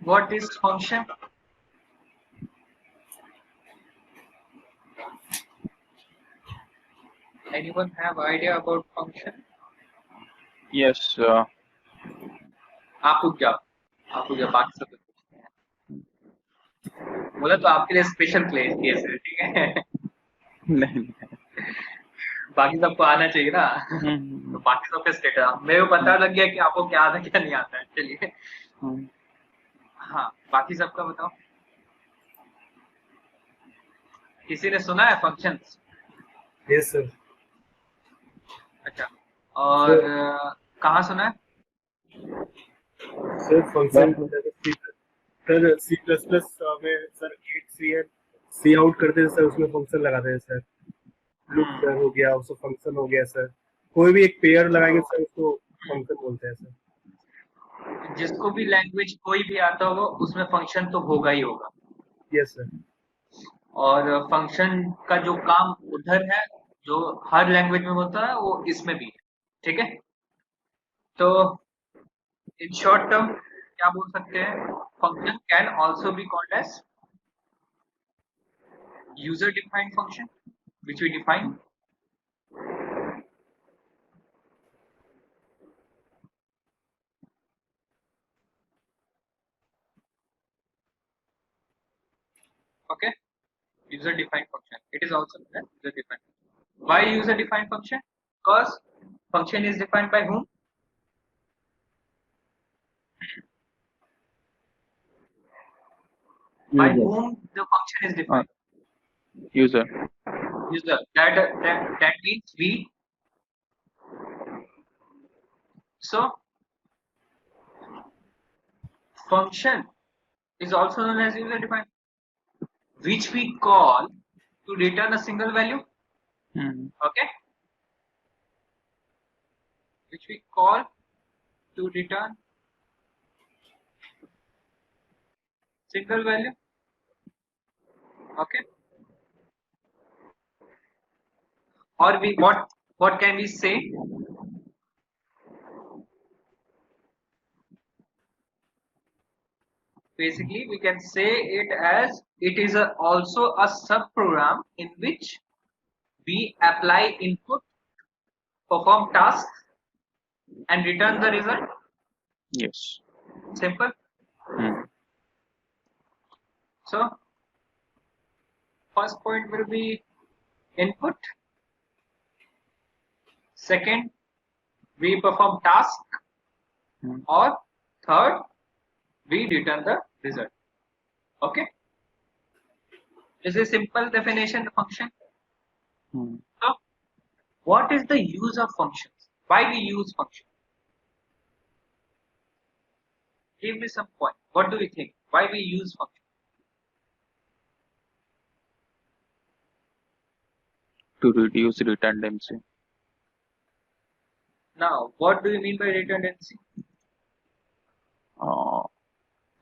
what is function? Anyone have idea about function? Yes. आप पूछ जाओ बाकी सब पूछते हैं। बोला तो आपके लिए स्पेशल केस है, ठीक है। नहीं। बाकी सबको आना चाहिए ना। तो बाकी सबके स्टेटस मेरे को पता लग गया कि आपको क्या आता क्या नहीं आता है। चलिए हाँ, बाकी सबका बताओ। किसी ने सुना है फंक्शंस? Yes sir. अच्छा, और कहाँ सुना है? Sir function sir C plus plus में सर 8 सी आउट करते हैं सर, उसमें फंक्शन लगाते हैं सर। लूप सर हो गया, उसको फंक्शन हो गया सर। कोई भी एक पेयर लगाएंगे सर, उसको फंक्शन बोलते हैं सर। जिसको भी लैंग्वेज कोई भी आता होगा उसमें फंक्शन तो होगा ही होगा। Yes sir. और फंक्शन का जो काम उधर है जो हर लैंग्वेज में होता है वो इसमें भी है, ठीक है। तो इन शॉर्ट टर्म क्या बोल सकते हैं, function can also be called as user defined function which we define. Okay, user defined function, it is also known as user defined. Why user defined function? Because function is defined by whom? By whom the function is defined? User. That means we. So function is also known as user defined, which we call to return a single value. Okay, which we call to return single value. Okay, or we what can we say? Basically we can say it as it is also a subprogram in which we apply input, perform tasks and return the result. Yes. Simple. So first point will be input, second we perform task, or third we return the result. Okay, this is a simple definition of function. So what is the use of functions? Why we use functions? Give me some point. What do you think? Why we use functions? To reduce redundancy. Now, what do you mean by redundancy?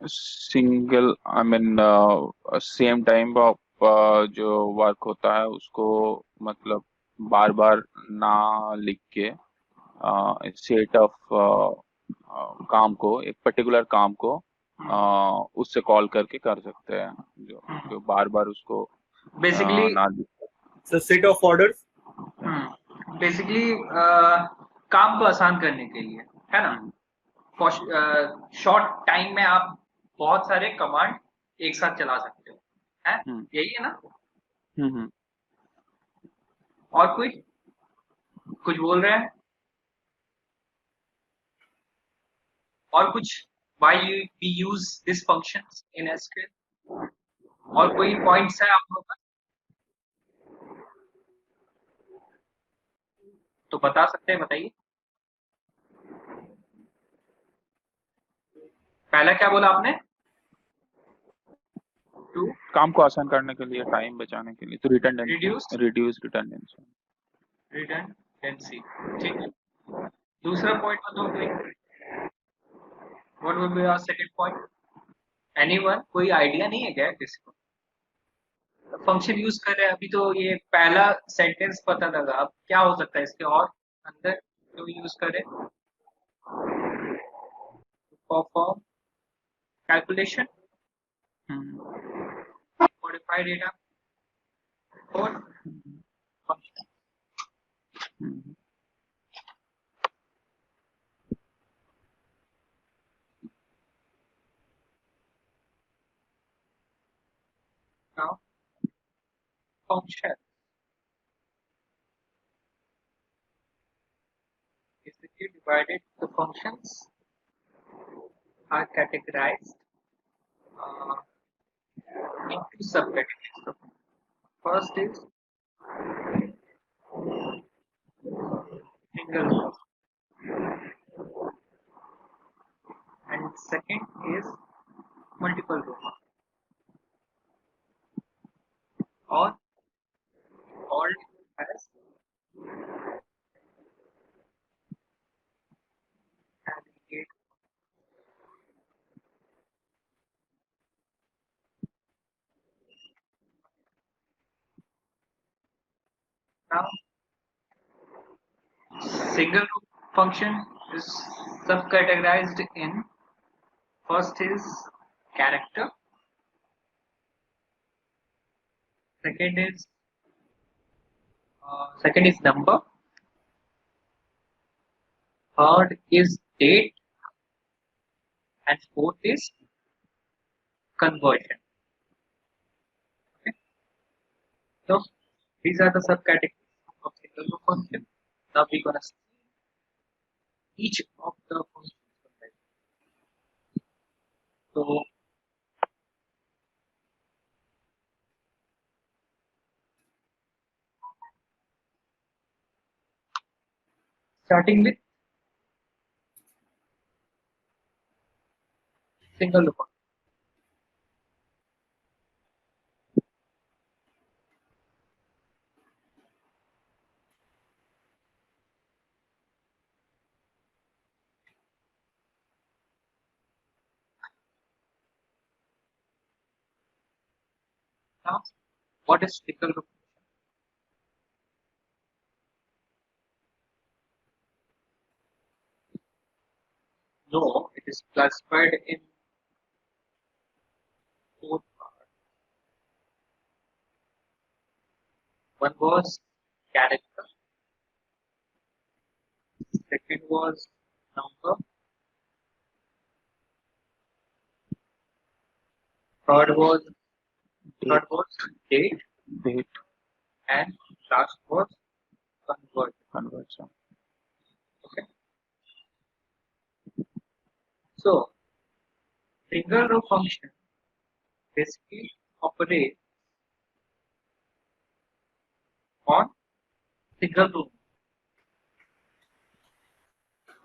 Single, I mean, same time of जो work होता है उसको मतलब बार बार ना लिख के set of काम को, एक पर्टिकुलर काम को उससे कॉल करके कर सकते हैं, जो बार बार उसको बेसिकली ना सेट ऑफ ऑर्डर्स। बेसिकली काम को आसान करने के लिए, है ना। शॉर्ट टाइम में आप बहुत सारे कमांड एक साथ चला सकते हो, है यही है ना। और कोई कुछ बोल रहे हैं? और कुछ why we use this functions in SQL? और कोई पॉइंट्स है आप लोगों का तो बता सकते हैं, बताइए। पहला क्या बोला आपने? टू काम को आसान करने के लिए, टाइम बचाने के लिए, तो रिड्यूस रिडंडेंसी। ठीक है। दूसरा पॉइंट बताओ कोई। What will be our second point? Anyone? कोई आइडिया नहीं है क्या किसी को? फंक्शन यूज कर रहे हैं अभी, तो ये पहला सेंटेंस पता लगा, अब क्या हो सकता है इसके और अंदर जो यूज करें? Perform calculation, modify data, or function. Now, function. Basically divided, the functions are categorized into subcategories. So first is single row, and second is multiple row, or called as aggregate. Now, single row function is subcategorized in, first is character, second is number, third is date, and fourth is conversion. Okay, so these are the subcategories of single row function. Now we're gonna see each of the functions. So starting with single row function. Now, what is single row? No, it is classified in four parts. One was character, second was number, third was date, and last was conversion. Okay. So single row function basically operates on single row.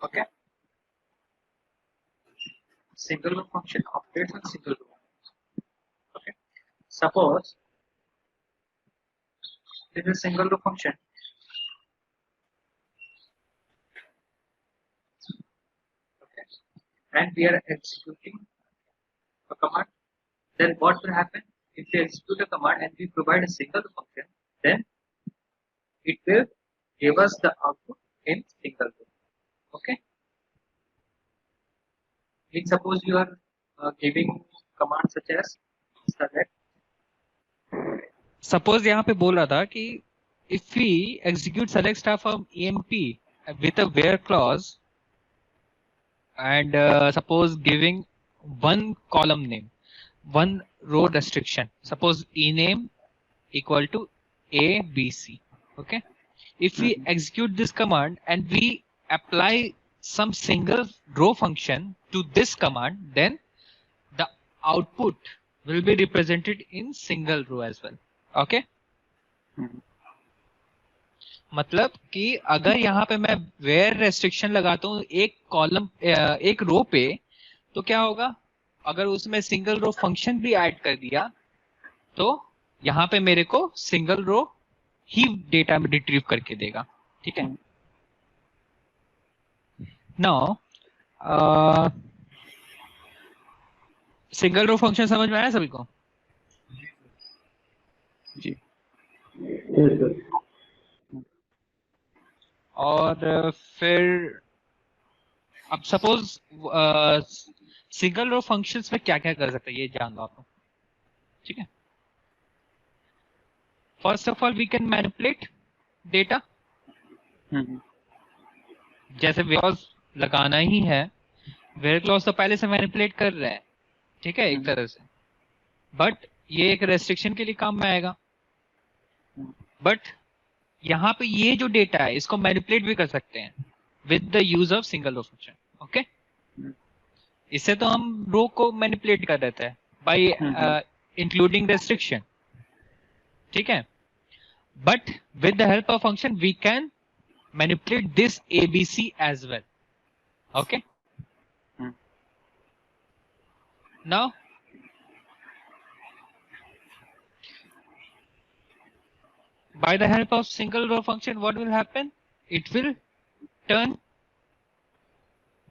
Okay. Single row function operates on single row. Okay. Suppose this is a single row function. Okay. And we are executing a command. Then what will happen? If we execute a command and we provide a single function, then it will give us the output in single row. Okay. Let's suppose you are giving commands such as select. Suppose यहाँ पे बोल रहा था कि if we execute select star from EMP with a where clause and suppose giving one column name, one row restriction, suppose ename equal to ABC. Okay, if we execute this command and we apply some single row function to this command, then the output will be represented in single row as well. Okay, मतलब कि अगर यहाँ पे मैं where restriction लगाता हूँ एक column एक रो पे, तो क्या होगा? अगर उसमें सिंगल रो फंक्शन भी ऐड कर दिया तो यहाँ पे मेरे को सिंगल रो ही डेटा में रिट्रीव करके देगा. ठीक है. नाउ सिंगल रो फंक्शन समझ में आया सभी को? जी. और फिर अब सपोज सिंगल रो फंक्शंस में क्या क्या कर सकते हैं ये जान लो आप, ठीक है। First of all we can manipulate data, जैसे वेयरक्लॉज लगाना ही है, वेयरक्लॉज तो पहले से मैनिपुलेट कर रहे हैं, ठीक है, एक तरह से, बट ये एक रेस्ट्रिक्शन के लिए काम में आएगा। बट यहाँ पे ये जो डेटा है इसको मैनिपुलेट भी कर सकते हैं with the use of single row function, okay. इससे तो हम रो को मैनिपुलेट कर देते हैं बाय इंक्लूडिंग रेस्ट्रिक्शन, ठीक है। But with the help of function we can manipulate this ABC as well, okay. Now by the help of single row function, what will happen? It will turn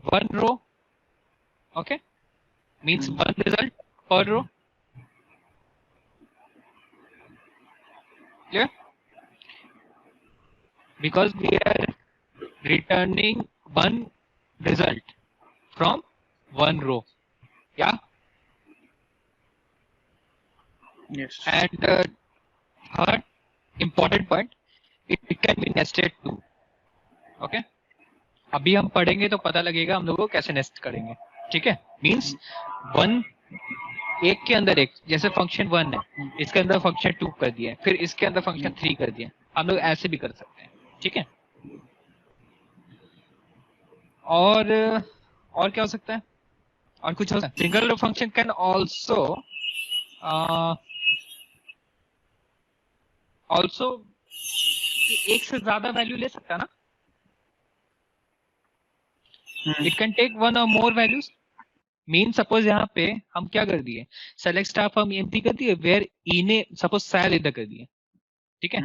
one row, okay, means one result per row, clear? Because we are returning one result from one row, yeah. Yes. And third important point, it can be nested too, okay. अभी हम पढ़ेंगे तो पता लगेगा हम लोगों को कैसे नेस्ट करेंगे, ठीक है। मीन्स वन एक के अंदर एक, जैसे फंक्शन 1 है इसके अंदर फंक्शन 2 कर दिया, फिर इसके अंदर फंक्शन 3 कर दिया, हम लोग ऐसे भी कर सकते हैं, ठीक है। और क्या हो सकता है, और कुछ हो सकता है। Single row function can also एक से ज्यादा वैल्यू ले सकता है ना, इट कैन टेक वन और मोर वैल्यूज। मीन सपोज यहाँ पे हम क्या कर दिए, सेलेक्ट स्टार हम एम्प्टी कर दिए, वेयर ई ने सपोज सैल इधर कर दिए, ठीक है,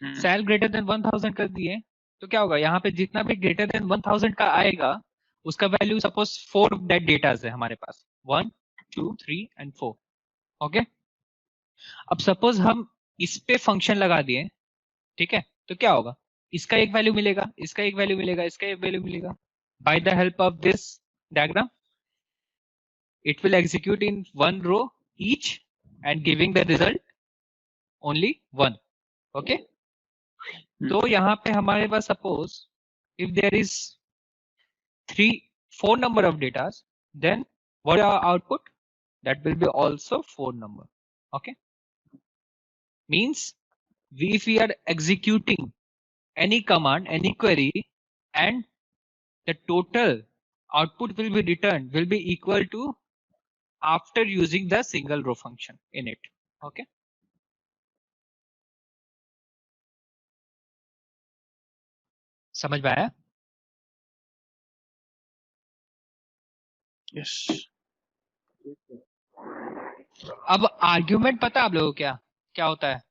सैल ग्रेटर देन 1000 कर दिए, तो क्या होगा, यहाँ पे जितना भी ग्रेटर देन 1000 का आएगा उसका वैल्यू सपोज 4 डेट डेटास है हमारे पास, 1 2 3 एंड 4, ओके। अब सपोज हम इस पे फंक्शन लगा दिए, ठीक है, तो क्या होगा, इसका एक वैल्यू मिलेगा, इसका एक वैल्यू मिलेगा, इसका एक वैल्यू मिलेगा। By the help of this diagram it will execute in one row each and giving the result only one, okay. तो यहाँ पे हमारे पास suppose if there is 4 number of data, then what are our output, that will be also 4 number, okay. Means if we are executing any command, any query, and the total output will be returned will be equal to after using the single row function in it, okay. समझ में आया? Yes. अब argument पता है आप लोगों को क्या क्या होता है?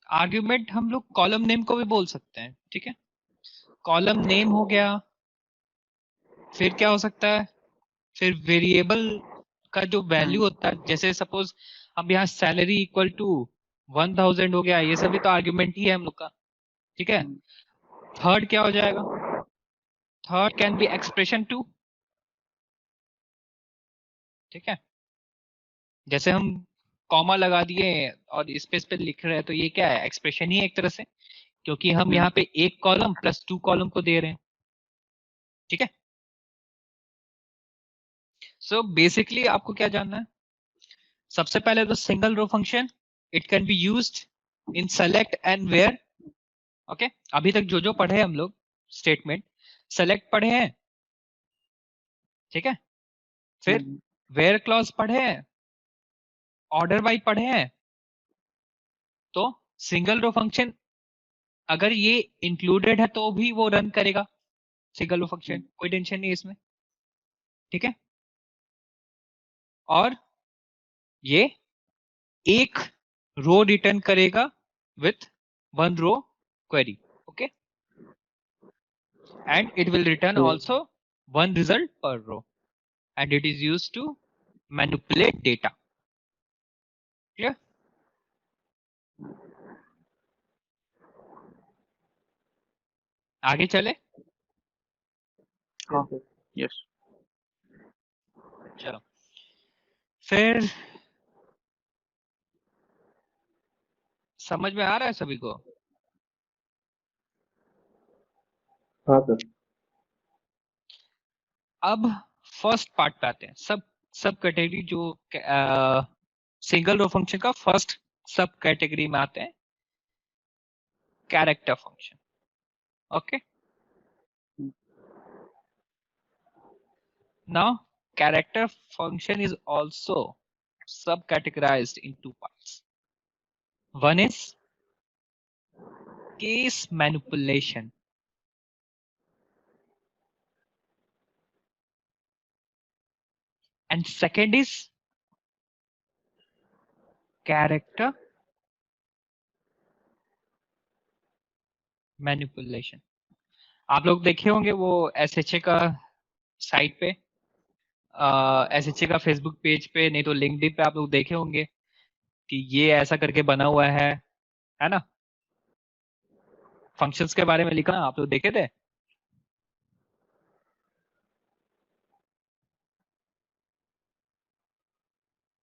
आर्ग्यूमेंट हम लोग कॉलम नेम को भी बोल सकते हैं, ठीक है। कॉलम नेम हो गया, फिर क्या हो सकता है, फिर वेरिएबल का जो वैल्यू होता है, जैसे सपोज हम यहाँ सैलरी इक्वल टू 1000 हो गया, ये सभी तो आर्ग्यूमेंट ही है हम लोग का, ठीक है। थर्ड क्या हो जाएगा, थर्ड कैन बी एक्सप्रेशन 2, ठीक है। जैसे हम कॉमा लगा दिए और स्पेस पे लिख रहे हैं तो ये क्या है, एक्सप्रेशन ही है एक तरह से, क्योंकि हम यहाँ पे एक कॉलम प्लस 2 कॉलम को दे रहे हैं, ठीक है। सो बेसिकली आपको क्या जानना है, सबसे पहले तो single row function it can be used in select and where, okay. अभी तक जो जो पढ़े हम लोग स्टेटमेंट, सेलेक्ट पढ़े हैं, ठीक है, फिर वेयर क्लॉज पढ़े हैं, ऑर्डर बाई पढ़े हैं। तो सिंगल रो फंक्शन अगर ये इंक्लूडेड है तो भी वो रन करेगा सिंगल रो फंक्शन, कोई टेंशन नहीं इसमें, ठीक है। और ये एक रो रिटर्न करेगा with one row query, okay, and it will return also one result per row, and it is used to manipulate data, clear. आगे चले, हाँ यस चलो फिर समझ में आ रहा है सभी को? हाँ सर। अब फर्स्ट पार्ट पे आते हैं। सब सब कैटेगरी जो सिंगल रो फंक्शन का फर्स्ट सब कैटेगरी में आते हैं character function. Okay, now character function is also sub categorized in two parts. One is case manipulation. And second is character manipulation. आप लोग देखे होंगे वो SHA का साइट पे, SHA का फेसबुक पेज पे, नहीं तो लिंक्डइन पे आप लोग देखे होंगे कि ये ऐसा करके बना हुआ है ना? फंक्शंस के बारे में लिखा ना, आप लोग देखे थे?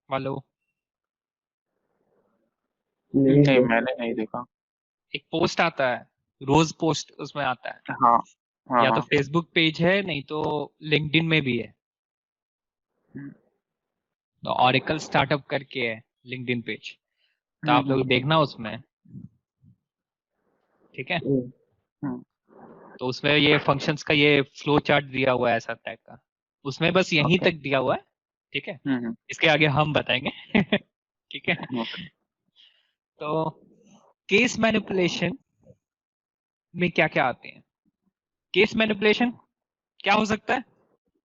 हेलो, नहीं मैंने नहीं देखा। एक पोस्ट आता है, रोज पोस्ट उसमें आता है, हाँ हाँ या तो हाँ फेसबुक पेज है नहीं तो लिंक्डइन में भी है। तो ऑरेकल स्टार्टअप करके है लिंक्डइन पेज, तो आप लोग देखना उसमें, ठीक है? तो उसमें ये फंक्शंस का ये फ्लो चार्ट दिया हुआ है ऐसा टाइप का, उसमें बस यहीं Okay. तक दिया हुआ है, ठीक है? इसके आगे हम बताएंगे ठीक है? Okay. तो केस मैनिपुलेशन में क्या क्या आते हैं? केस मैनिपुलेशन क्या हो सकता है?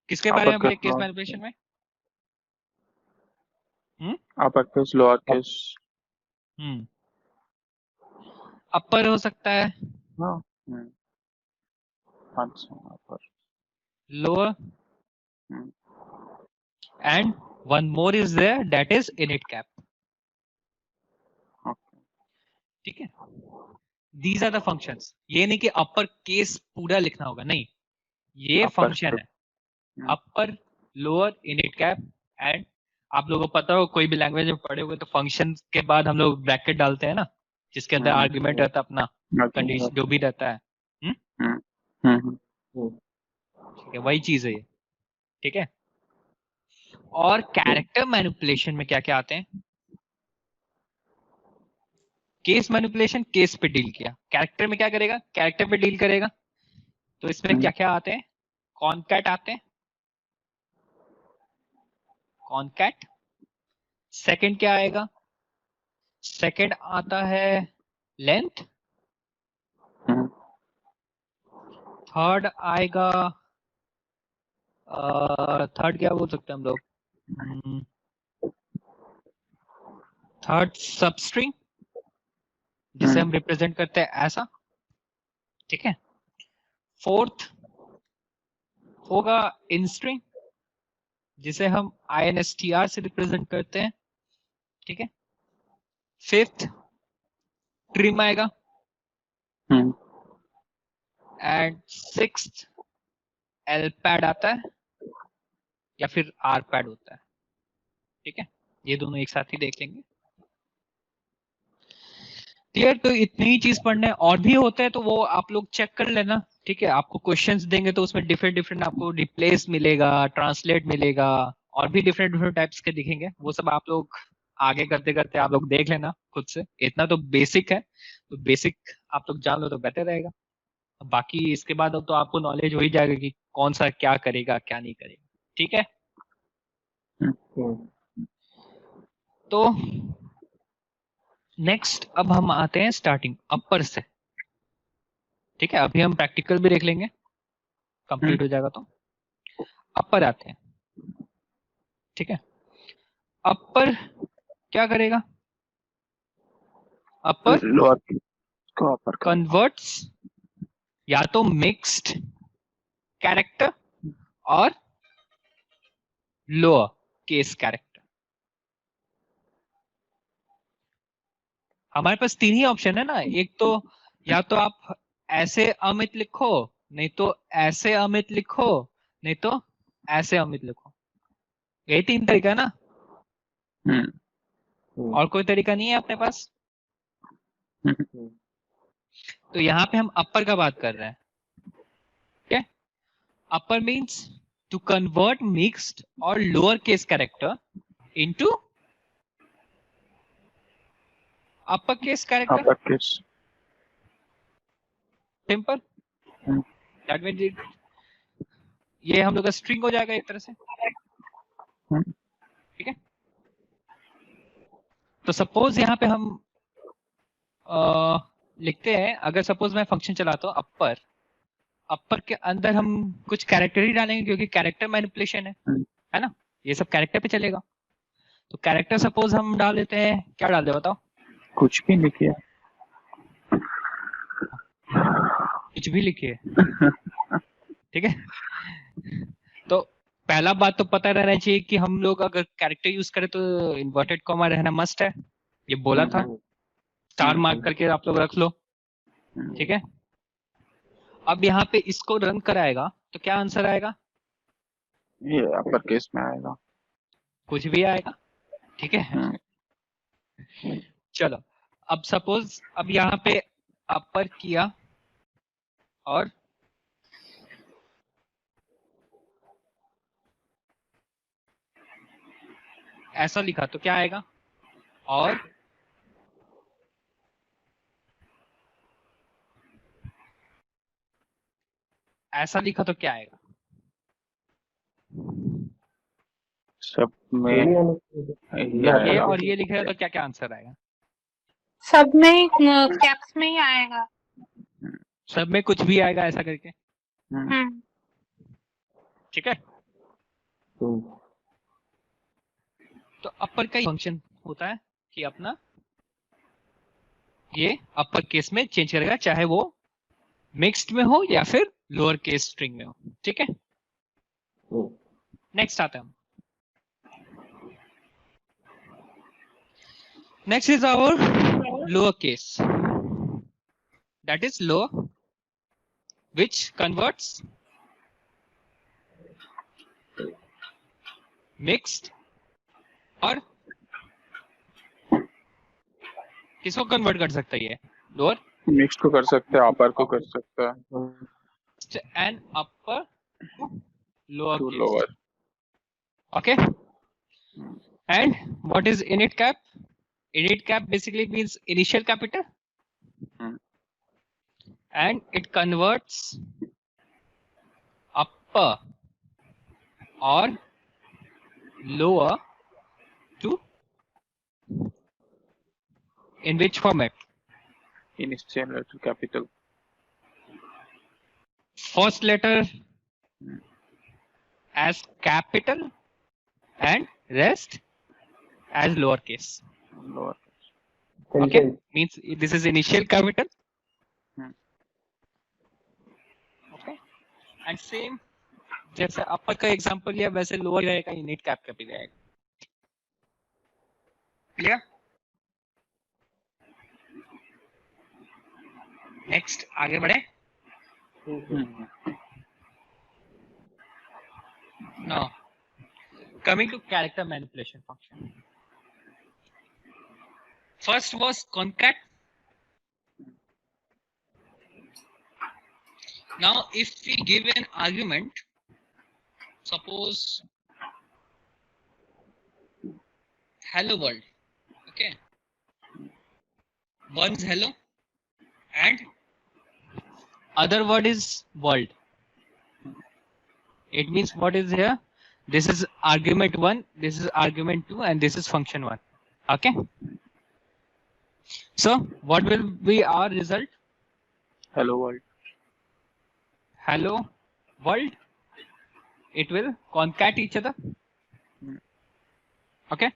किसके बारे में बोले केस मैनिपुलेशन में? Upper case, lower case. Upper हो सकता है, हाँ upper, lower, and one more is there, that is init cap. ठीक है? These are the functions. ये नहीं कि अपर केस पूरा लिखना होगा, नहीं, ये फंक्शन है, अपर, लोअर, इनिट कैप एंड आप लोगों को पता हो, कोई भी लैंग्वेज में पढ़े हुए तो फंक्शन के बाद हम लोग ब्रैकेट डालते हैं ना, जिसके अंदर आर्गुमेंट रहता है अपना, कंडीशन जो भी रहता है। ठीक है, वही चीज है ये, ठीक है? और कैरेक्टर मैनिपुलेशन में क्या क्या आते हैं? केस मैनिपुलेशन केस पे डील किया, कैरेक्टर में क्या करेगा? कैरेक्टर पे डील करेगा। तो इसमें क्या क्या आते हैं? कॉनकैट आते हैं, कॉनकैट। सेकंड क्या आएगा? सेकंड आता है लेंथ। थर्ड आएगा, थर्ड क्या बोल सकते हैं हम लोग? थर्ड सबस्ट्रिंग, जिसे हम रिप्रेजेंट करते हैं ऐसा, ठीक है? फोर्थ होगा इंस्ट्रिंग, जिसे हम INSTR से रिप्रेजेंट करते हैं, ठीक है? फिफ्थ ट्रिम आएगा, एंड सिक्स्थ एलपैड आता है या फिर आरपैड होता है, ठीक है? ये दोनों एक साथ ही देख लेंगे। क्लियर? तो इतनी ही चीज पढ़ना है, और भी होते हैं तो वो आप लोग चेक कर लेना, ठीक है? आपको क्वेश्चंस देंगे तो उसमें डिफरेंट डिफरेंट आपको रिप्लेस मिलेगा, ट्रांसलेट मिलेगा, और भी डिफरेंट डिफरेंट टाइप्स के दिखेंगे। वो सब आप लोग आगे करते करते आप लोग देख लेना खुद से। इतना तो बेसिक है, तो बेसिक आप लोग जान लो तो बेटर रहेगा। बाकी इसके बाद अब तो आपको नॉलेज हो ही जाएगा कि कौन सा क्या करेगा क्या नहीं करेगा, ठीक है? तो नेक्स्ट अब हम आते हैं स्टार्टिंग अपर से, ठीक है? अभी हम प्रैक्टिकल भी देख लेंगे, कंप्लीट हो जाएगा तो अपर आते हैं, ठीक है? अपर क्या करेगा? अपर लोअर को अपर कन्वर्ट्स या तो मिक्स्ड कैरेक्टर और लोअर केस कैरेक्टर। हमारे पास तीन ही ऑप्शन है ना, एक तो या तो आप ऐसे अमित लिखो, नहीं तो ऐसे अमित लिखो, नहीं तो ऐसे अमित लिखो। यही 3 तरीका ना, और कोई तरीका नहीं है अपने पास। तो यहाँ पे हम अपर का बात कर रहे हैं। ठीक है, अपर मीन्स टू कन्वर्ट मिक्स्ड और lower case character into upper case character. Upper case. Simple. That means ये हम लोग का स्ट्रिंग हो जाएगा एक तरह से। ठीक है, तो सपोज यहाँ पे हम लिखते हैं, अगर सपोज मैं फंक्शन चलाता हूँ अपर के अंदर हम कुछ कैरेक्टर ही डालेंगे क्योंकि कैरेक्टर मैनिपुलेशन है ना, ये सब कैरेक्टर पे चलेगा। तो कैरेक्टर सपोज हम डाल देते हैं, क्या डाल दे बताओ? कुछ भी लिखिए। कुछ भी लिखिए। ठीक है, तो पहला बात तो पता रहना चाहिए कि हम लोग अगर कैरेक्टर यूज करें तो इन्वर्टेड कॉमा रहना मस्ट है, ये बोला था। स्टार मार्क करके आप लोग रख लो। ठीक है, अब यहाँ पे इसको रन कराएगा तो क्या आंसर आएगा? ये अपर केस में आएगा। कुछ भी आएगा। ठीक है, चलो अब सपोज अब यहाँ पे अपर किया और ऐसा लिखा तो क्या आएगा? और ऐसा लिखा तो क्या आएगा? सब में ये और ये लिखेगा तो क्या क्या आंसर आएगा? सब में कैप्स में ही आएगा। सब में कुछ भी आएगा ऐसा करके। ठीक है, तो अपर का फंक्शन होता है कि अपना ये अपर केस में चेंज करेगा, चाहे वो मिक्स्ड में हो या फिर लोअर केस स्ट्रिंग में हो। ठीक है, नेक्स्ट आता है हम। Next is our lower case, that is lower which converts mixed और किसको कन्वर्ट कर सकता है? ये लोअर मिक्स को कर सकते हैं, अपर को कर सकता है, and upper two lower lower. okay, and what is init cap? Init cap basically means initial capital, and it converts upper or lower to in which format? Initial letter capital. First letter as capital and rest as lowercase. Lower. Okay, means this is initial capital. Okay, and same जैसे अपर का example लिया वैसे lower रहेगा, init cap का भी रहेगा। Clear? Next आगे बढ़े। Now coming to character manipulation function. First was concat. Now if we give an argument, suppose hello world, okay, one's hello and other word is world. It means what is here? This is argument 1, this is argument 2, and this is function 1. Okay, so what will be our result? Hello world. Hello world, it will concat each other. Okay,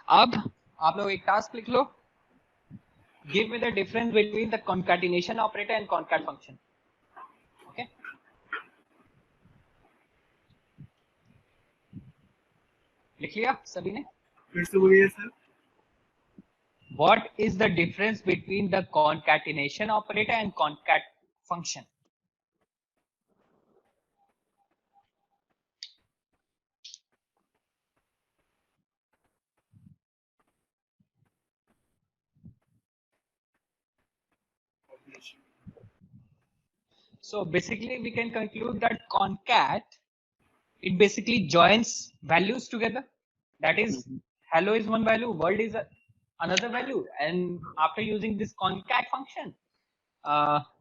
अब आप लोग एक task लिख लो, give me the difference between the concatenation operator and concat function. Okay, लिख लिया सभी ने? फिर से बोलिए sir. What is the difference between the concatenation operator and concat function? So basically we can conclude that concat, it basically joins values together. That is, hello is one value, world is another value, and after using this concat function,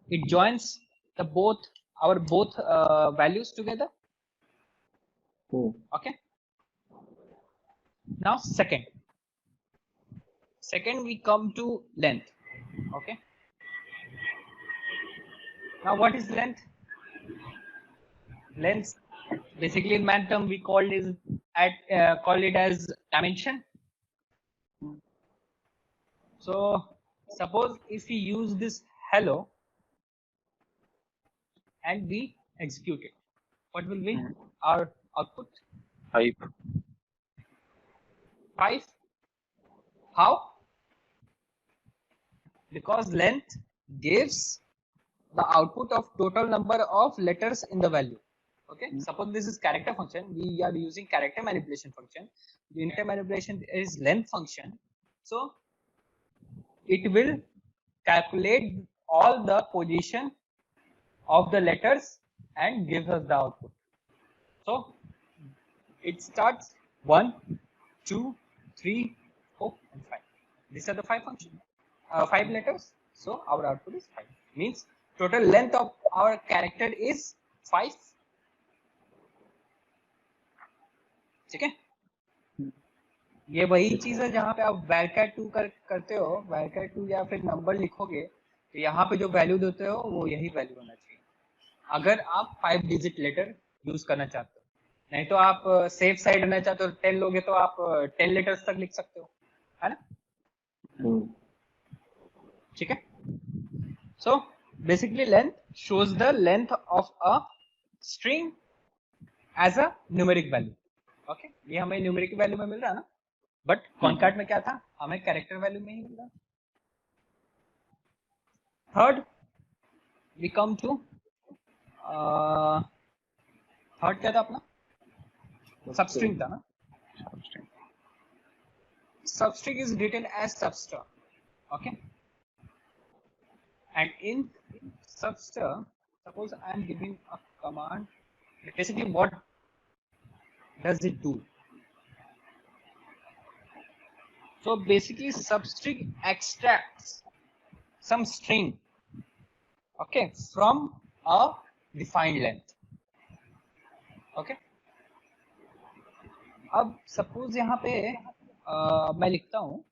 it joins the both values together. Okay. Now second we come to length. Okay. Now what is length? Length basically in math term we call it as dimension. So suppose if we use this hello and we execute it, what will be our output? 5. 5. How? Because length gives the output of total number of letters in the value. Okay, suppose this is character function, we are using character manipulation function. The character manipulation is length function, so it will calculate all the position of the letters and gives us the output. So it starts 1, 2, 3, 4 and 5. These are the 5 functions, 5 letters. So our output is 5. Means total length of our character is 5. ठीक है, ये वही चीज है जहाँ पे आप वैरकैट 2 करते हो, वैरकैट 2 या फिर नंबर लिखोगे तो यहाँ पे जो वैल्यू देते हो वो यही वैल्यू होना चाहिए अगर आप 5 डिजिट लेटर यूज करना चाहते हो. नहीं तो आप सेफ साइड रहना चाहते हो 10 लोगे तो आप 10 लेटर्स तक लिख सकते हो, है ना. ठीक है. So basically length shows the length of a string as a numeric value. Okay, ये हमें न्यूमेरिक वैल्यू में मिल रहा है ना, बट कॉन्कैट में क्या था, हमें कैरेक्टर वैल्यू में ही मिल रहा. Third we come to third क्या था अपना, सबस्ट्रिंग था ना. Substring is written as substr. Okay, and in substr suppose I am giving a command, basically what does it do? So basically substring extracts some string, okay, from a defined length. Okay, अब suppose यहाँ पे मैं लिखता हूँ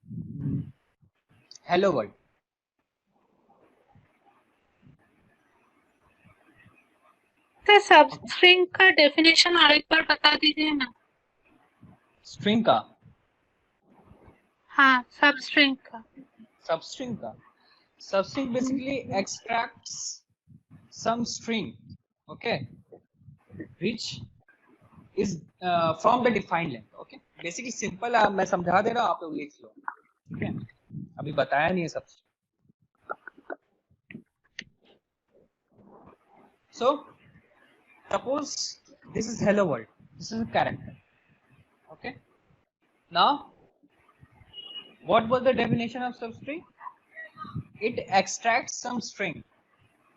hello world. तो सब string का definition और एक बार बता दीजिए ना. स्ट्रिंग का? हाँ, सब स्ट्रिंग का. सबस्ट्रिंग का, substring basically extracts some string, okay, which is from the defined length. Okay, basically simple मैं समझा दे रहा हूँ, आप लोग लिख लो. ठीक है, अभी बताया नहीं है substring. So suppose this is hello world, this is a character. Okay, now what was the definition of substring? It extracts some string,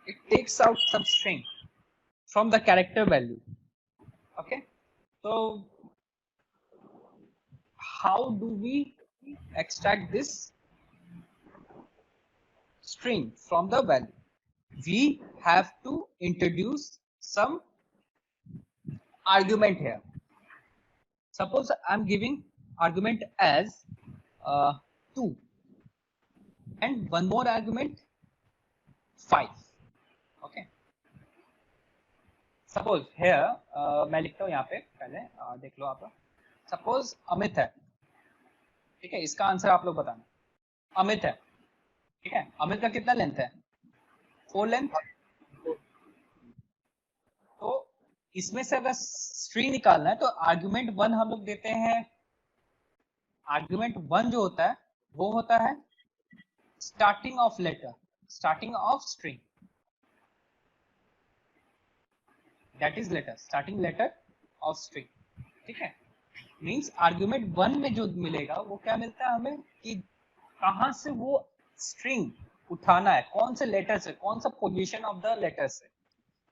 it takes out some string from the character value. Okay, so how do we extract this string from the value? We have to introduce some argument here. Suppose I'm giving argument as 2 and one more argument 5. Okay, suppose here मैं लिखता हूँ यहाँ पे, पहले देख लो आप. Suppose Amit है, ठीक है, इसका आंसर आप लोग बताना. अमित है, ठीक है, अमित का कितना लेंथ है, 4 लेंथ. तो इसमें से अगर स्ट्रिंग निकालना है तो आर्गुमेंट 1 हम लोग देते हैं. आर्गुमेंट 1 जो होता है वो होता है starting of letter, starting of string, that is letter, starting letter of string. ठीक है, मींस आर्गुमेंट 1 में जो मिलेगा वो क्या मिलता है हमें कि कहां से वो स्ट्रिंग उठाना है, कौन से लेटर से, कौन सा पोजीशन ऑफ द लेटर से,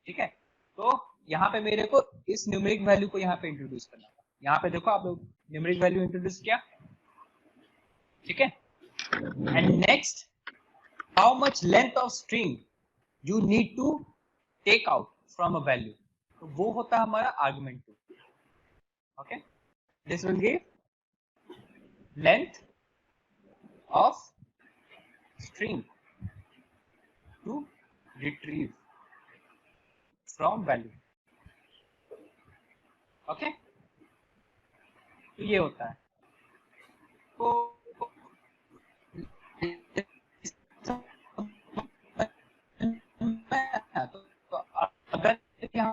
ठीक है। तो यहाँ पे मेरे को इस न्यूमेरिक वैल्यू को यहाँ पे इंट्रोड्यूस करना था। यहाँ पे देखो आप लोग न्यूमेरिक वैल्यू इंट्रोड्यूस किया, ठीक है। And next, how much length of string you need to take out from a value, तो वो होता है हमारा argument 2, okay. This will give length of string to retrieve from value, okay। तो ये होता है। तो अगर यहाँ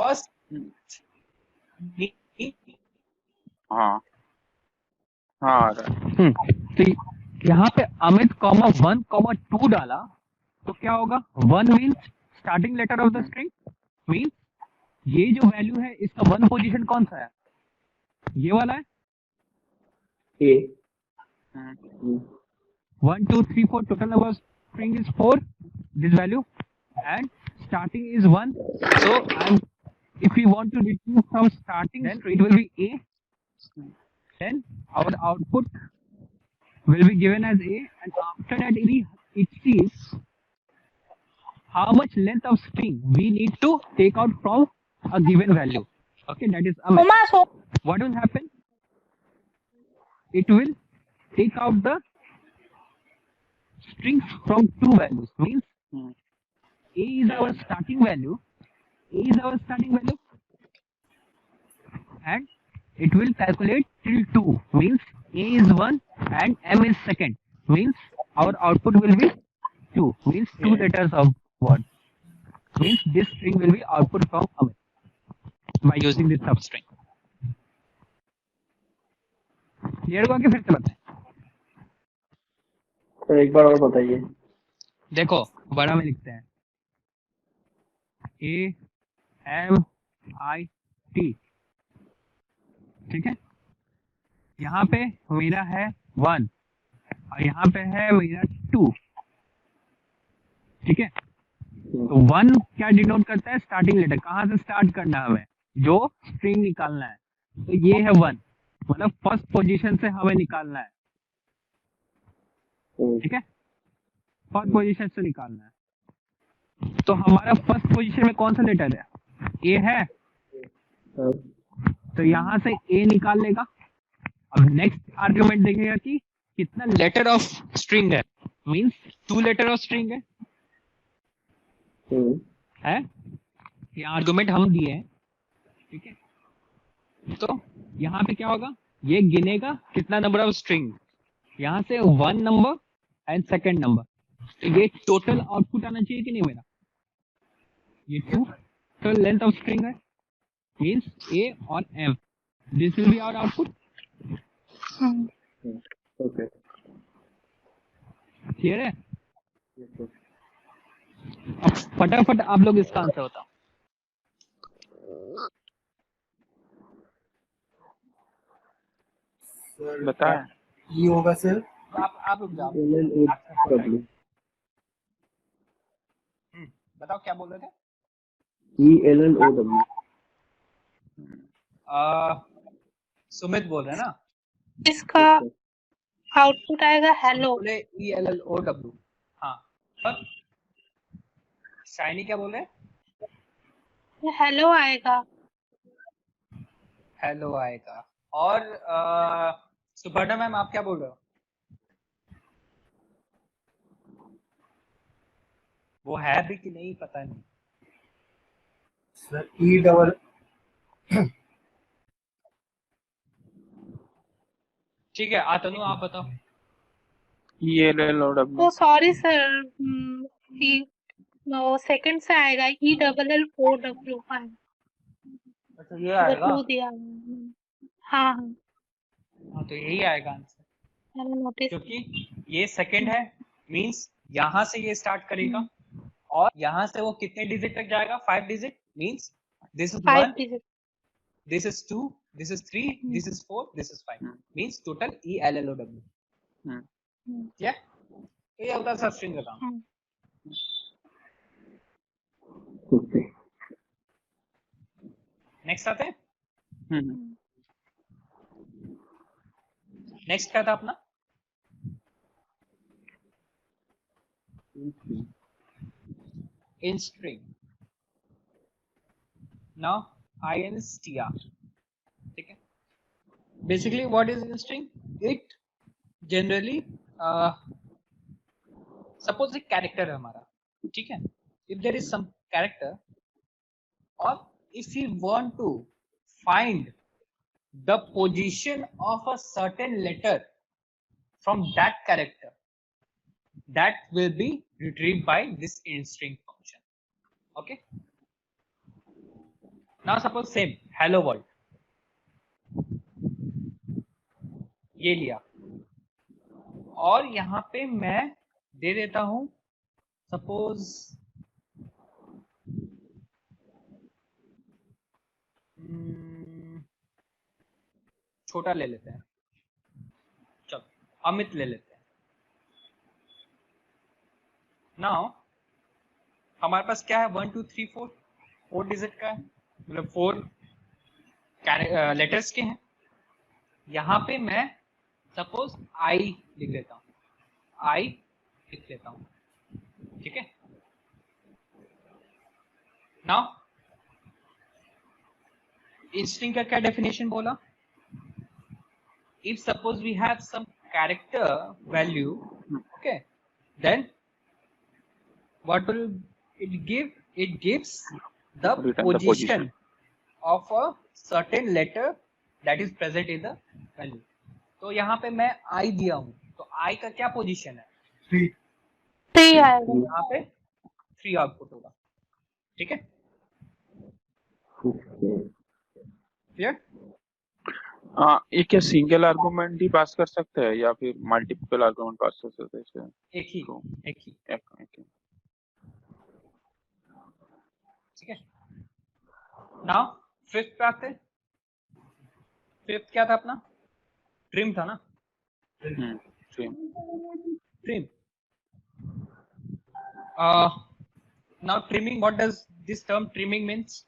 फर्स्ट, हाँ हाँ आ रहा है। तो यहाँ पे अमित कॉमा 1 कॉमा 2 डाला तो क्या होगा, 1 means starting letter of the string, means ये जो वैल्यू है इसका 1 पोजीशन कौन सा है, ये वाला है। ए 1 2 3 4 total number of string is 4, this value, and starting is 1, so if we want to retrieve from starting, then it will be A, then our output will be given as A, and after that it sees how much length of string we need to take out from a given value, okay, that is Amit. What will happen, it will take out the strings from two values, means A is our starting value, and it will calculate till 2, means A is 1 and M is second, means our output will be 2, means 2 letters of word, means this string will be output from Amit by using this substring. Clear हुआ कि फिर से बताएं? Sir एक बार और बताइए। देखो बड़ा में लिखते हैं AMIT, ठीक है। यहाँ पे मेरा है 1 और यहाँ पे है मेरा 2, ठीक है। तो 1 क्या डिनोट करता है, स्टार्टिंग लेटर, कहाँ से स्टार्ट करना है हमें, जो स्ट्रिंग निकालना है, तो ये है 1, मतलब फर्स्ट पोजीशन से हमें निकालना है, ठीक है, फर्स्ट पोजीशन से निकालना है। तो हमारा फर्स्ट पोजीशन में कौन सा लेटर है, ए है, तो यहाँ से ए निकाल लेगा। अब नेक्स्ट आर्गुमेंट देखेगा कि कितना लेटर ऑफ स्ट्रिंग है, मींस 2 लेटर ऑफ स्ट्रिंग है, ये आर्गुमेंट हम दिए हैं, ठीक है। तो यहाँ पे क्या होगा, ये गिनेगा कितना नंबर ऑफ स्ट्रिंग, यहाँ से 1 नंबर एंड सेकंड नंबर, तो ये टोटल आउटपुट आना चाहिए कि नहीं मेरा, ये 2 टोटल लेंथ ऑफ स्ट्रिंग है, मींस ए और M, this will be our output, okay clear है। अब फटाफट आप लोग इसका आंसर बताओ। सर बताएं। ये होगा सर आप रुक जाओ, LLOW बताओ क्या बोल रहे थे। ELLOW सुमित बोल रहे हैं ना, इसका आउटपुट आएगा हेलो। बोले ELLOW, हाँ। और शाइनी क्या बोल रहे हैं, हेलो आएगा। हेलो आएगा। और सुपर्णा मैम आप क्या बोल रहे हो, वो है भी कि नहीं पता नहीं। सर E डबल ठीक है आतनु आप बताओ। ELLOW तो सॉरी सर, वो सेकंड से आएगा, ELLOW आएगा, अच्छा ये आएगा, क्लू दिया हुआ है। हाँ हाँ हाँ तो यही आएगा आंसर, मैंने नोटिस। क्योंकि ये सेकंड है, मींस यहाँ से ये स्टार्ट करेगा और यहाँ से वो कितने डिजिट तक जाएगा, 5 digit, means this is 5 1, digit. this is 2, this is 3, this is 4, this is 5, means total ELLOW, yeah। तो ये होता है सबस्ट्रिंग का काम। नेक्स्ट आते हैं। हम्म, नेक्स्ट क्या था अपना? In string. नाउ INSTR, ठीक है। Basically what is in string? It generally suppose एक कैरेक्टर है हमारा, ठीक है। If there is some character और if we want to find the position of a certain letter from that character, that will be retrieved by this instring function. Okay, now suppose same hello world, ये लिया और यहाँ पे मैं दे देता हूं suppose छोटा ले लेते हैं, चलो अमित ले लेते हैं। नाउ हमारे पास क्या है? 1 2 3 4 4 डिजिट का है, मतलब 4 लेटर्स के हैं। यहाँ पे मैं सपोज आई लिख लेता हूँ, आई लिख लेता हूँ, ठीक है। नाउ स्ट्रिंग का क्या डेफिनेशन बोला? If suppose we have some character value, okay, then what will it give? It gives the Return the position position of a certain letter that is present in the value. तो यहाँ पे मैं I दिया हूँ, तो I का क्या position है? 3 3 आएगा। यहाँ पे 3 आउटपुट होगा, ठीक है। क्लियर? ये क्या सिंगल आर्गुमेंट ही पास कर सकते हैं या फिर मल्टीपल आर्गुमेंट पास कर सकते हैं इसे? एक ही, तो एक ही, एक ठीक है। नाउ फिफ्थ पे आते हैं। फिफ्थ क्या था अपना? ट्रिम था ना? Same Trim. Now trimming, what does this term trimming means?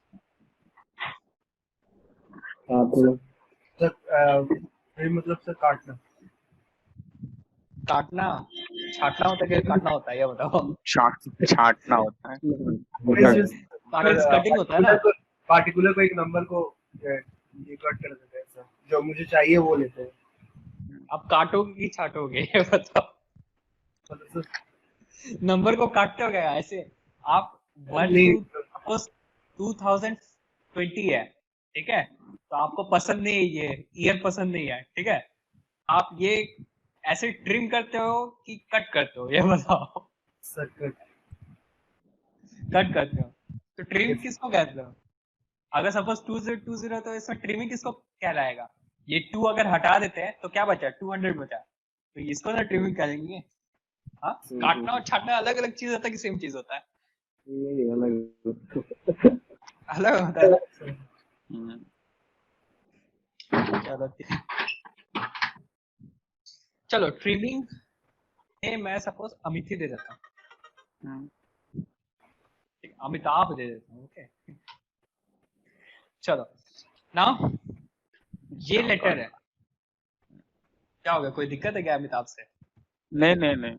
Sir मतलब सर काटना। काटना, छाटना होता है कि काटना होता है, ये बताओ। छाटना होता है। कटिंग होता है ना? पार्टिकुलर को एक नंबर को ये कट कर देते हैं सर, जो मुझे चाहिए वो लेते हैं। आप काटोगे कि छाटोगे, ये बताओ। नंबर को काटते हो क्या ऐसे? आप 2020 है, ठीक है, तो आपको पसंद नहीं है ये ईयर पसंद नहीं है, ठीक है, आप ये ऐसे ट्रिम करते हो कि कट करते हो, ये बताओ। सर कट करते हो तो ट्रिम किसको कहते हो? अगर सपोज 2020 तो इसमें ट्रिमिंग किसको कहलाएगा? ये 2 अगर हटा देते हैं तो क्या बचा? 200 बचा, तो इसको ना ट्रिमिंग कहेंगे। हाँ, काटना और छाटना अलग अलग चीज होता है कि सेम चीज होता है? नहीं अलग अलग होता है। चलो ट्रिमिंग मैं सपोज अमित ही दे देता हूँ, अमिताभ दे देता हूँ, ओके। चलो नाउ ये लेटर है, क्या हो गया? कोई दिक्कत है क्या अमिताभ से? नहीं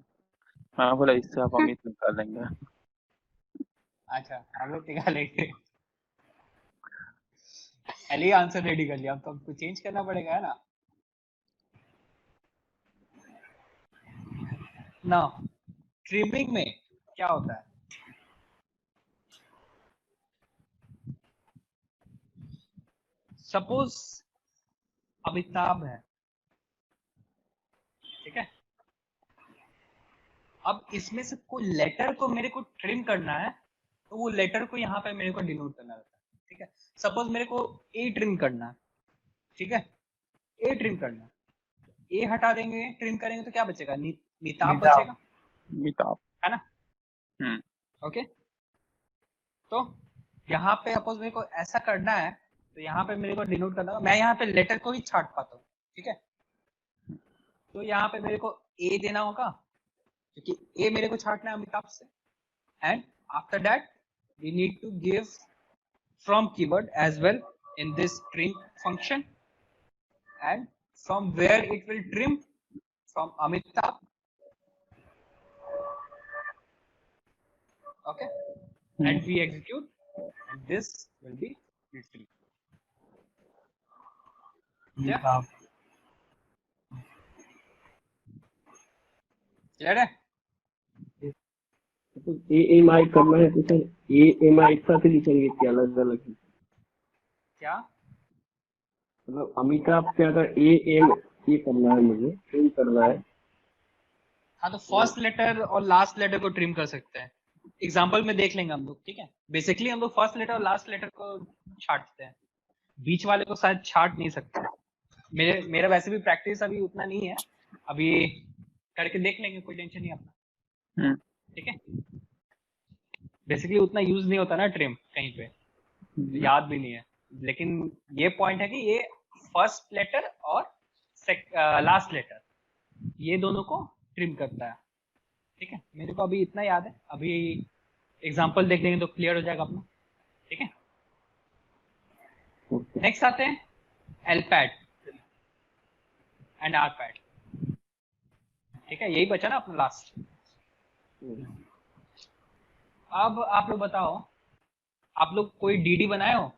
हाँ बोला इससे आप अमित निकाल लेंगे। अच्छा अमित निकालेंगे। पहले ही आंसर रेडी कर लिया, अब तो हमको चेंज करना पड़ेगा, है ना? नाउ ट्रिमिंग में क्या होता है? सपोज अमिताभ है, ठीक है, अब इसमें से कोई लेटर को मेरे को ट्रिम करना है, तो वो लेटर को यहाँ पे मेरे को डिनोट करना रहता है, ठीक है। सपोज मेरे को ए ट्रिम करना है, ठीक है, ए ट्रिम करना है, ए हटा देंगे, ट्रिम करेंगे तो क्या बचेगा? निताब बचेगा, मिताब है ना? ओके, तो यहाँ पे सपोज मेरे को ऐसा करना है, तो यहाँ पे मेरे को डिनोट करना, मैं यहाँ पे लेटर को ही छाट पाता हूँ, ठीक है। तो यहाँ पे मेरे को ए देना होगा, क्योंकि ए मेरे को छांटना है अमिताभ से, and after that we need to give from keyword as well in this trim function, and from where it will trim from Amitabh. Okay, and we execute, and this will be retrieved. Yeah, clear है? तो AMI करना है तो sir AMI एक साथ ही लिखेंगे कि अलग अलग? क्या मतलब अमिताभ से अगर AM ये करना है, मुझे ट्रिम करना है, हाँ, तो फर्स्ट लेटर और लास्ट लेटर को ट्रिम कर सकते हैं। एग्जाम्पल में देख लेंगे हम लोग, ठीक है। बेसिकली हम लोग फर्स्ट लेटर और लास्ट लेटर को छांटते हैं, बीच वाले को शायद छांट नहीं सकते। मेरा वैसे भी प्रैक्टिस अभी उतना नहीं है, अभी करके देख लेंगे, कोई टेंशन नहीं अपना, ठीक है। बेसिकली उतना यूज नहीं होता ना ट्रिम कहीं पे, याद भी नहीं है, लेकिन ये पॉइंट है कि ये फर्स्ट लेटर और लास्ट लेटर ये दोनों को ट्रिम करता है, ठीक है। मेरे को अभी इतना याद है, अभी एग्जांपल देख लेंगे तो क्लियर हो जाएगा अपना, ठीक है। नेक्स्ट आते हैं एलपैड एंड आरपैड, ठीक है। यही बचा ना अपना लास्ट। अब आप लोग बताओ, आप लोग कोई डीडी बनाए हो?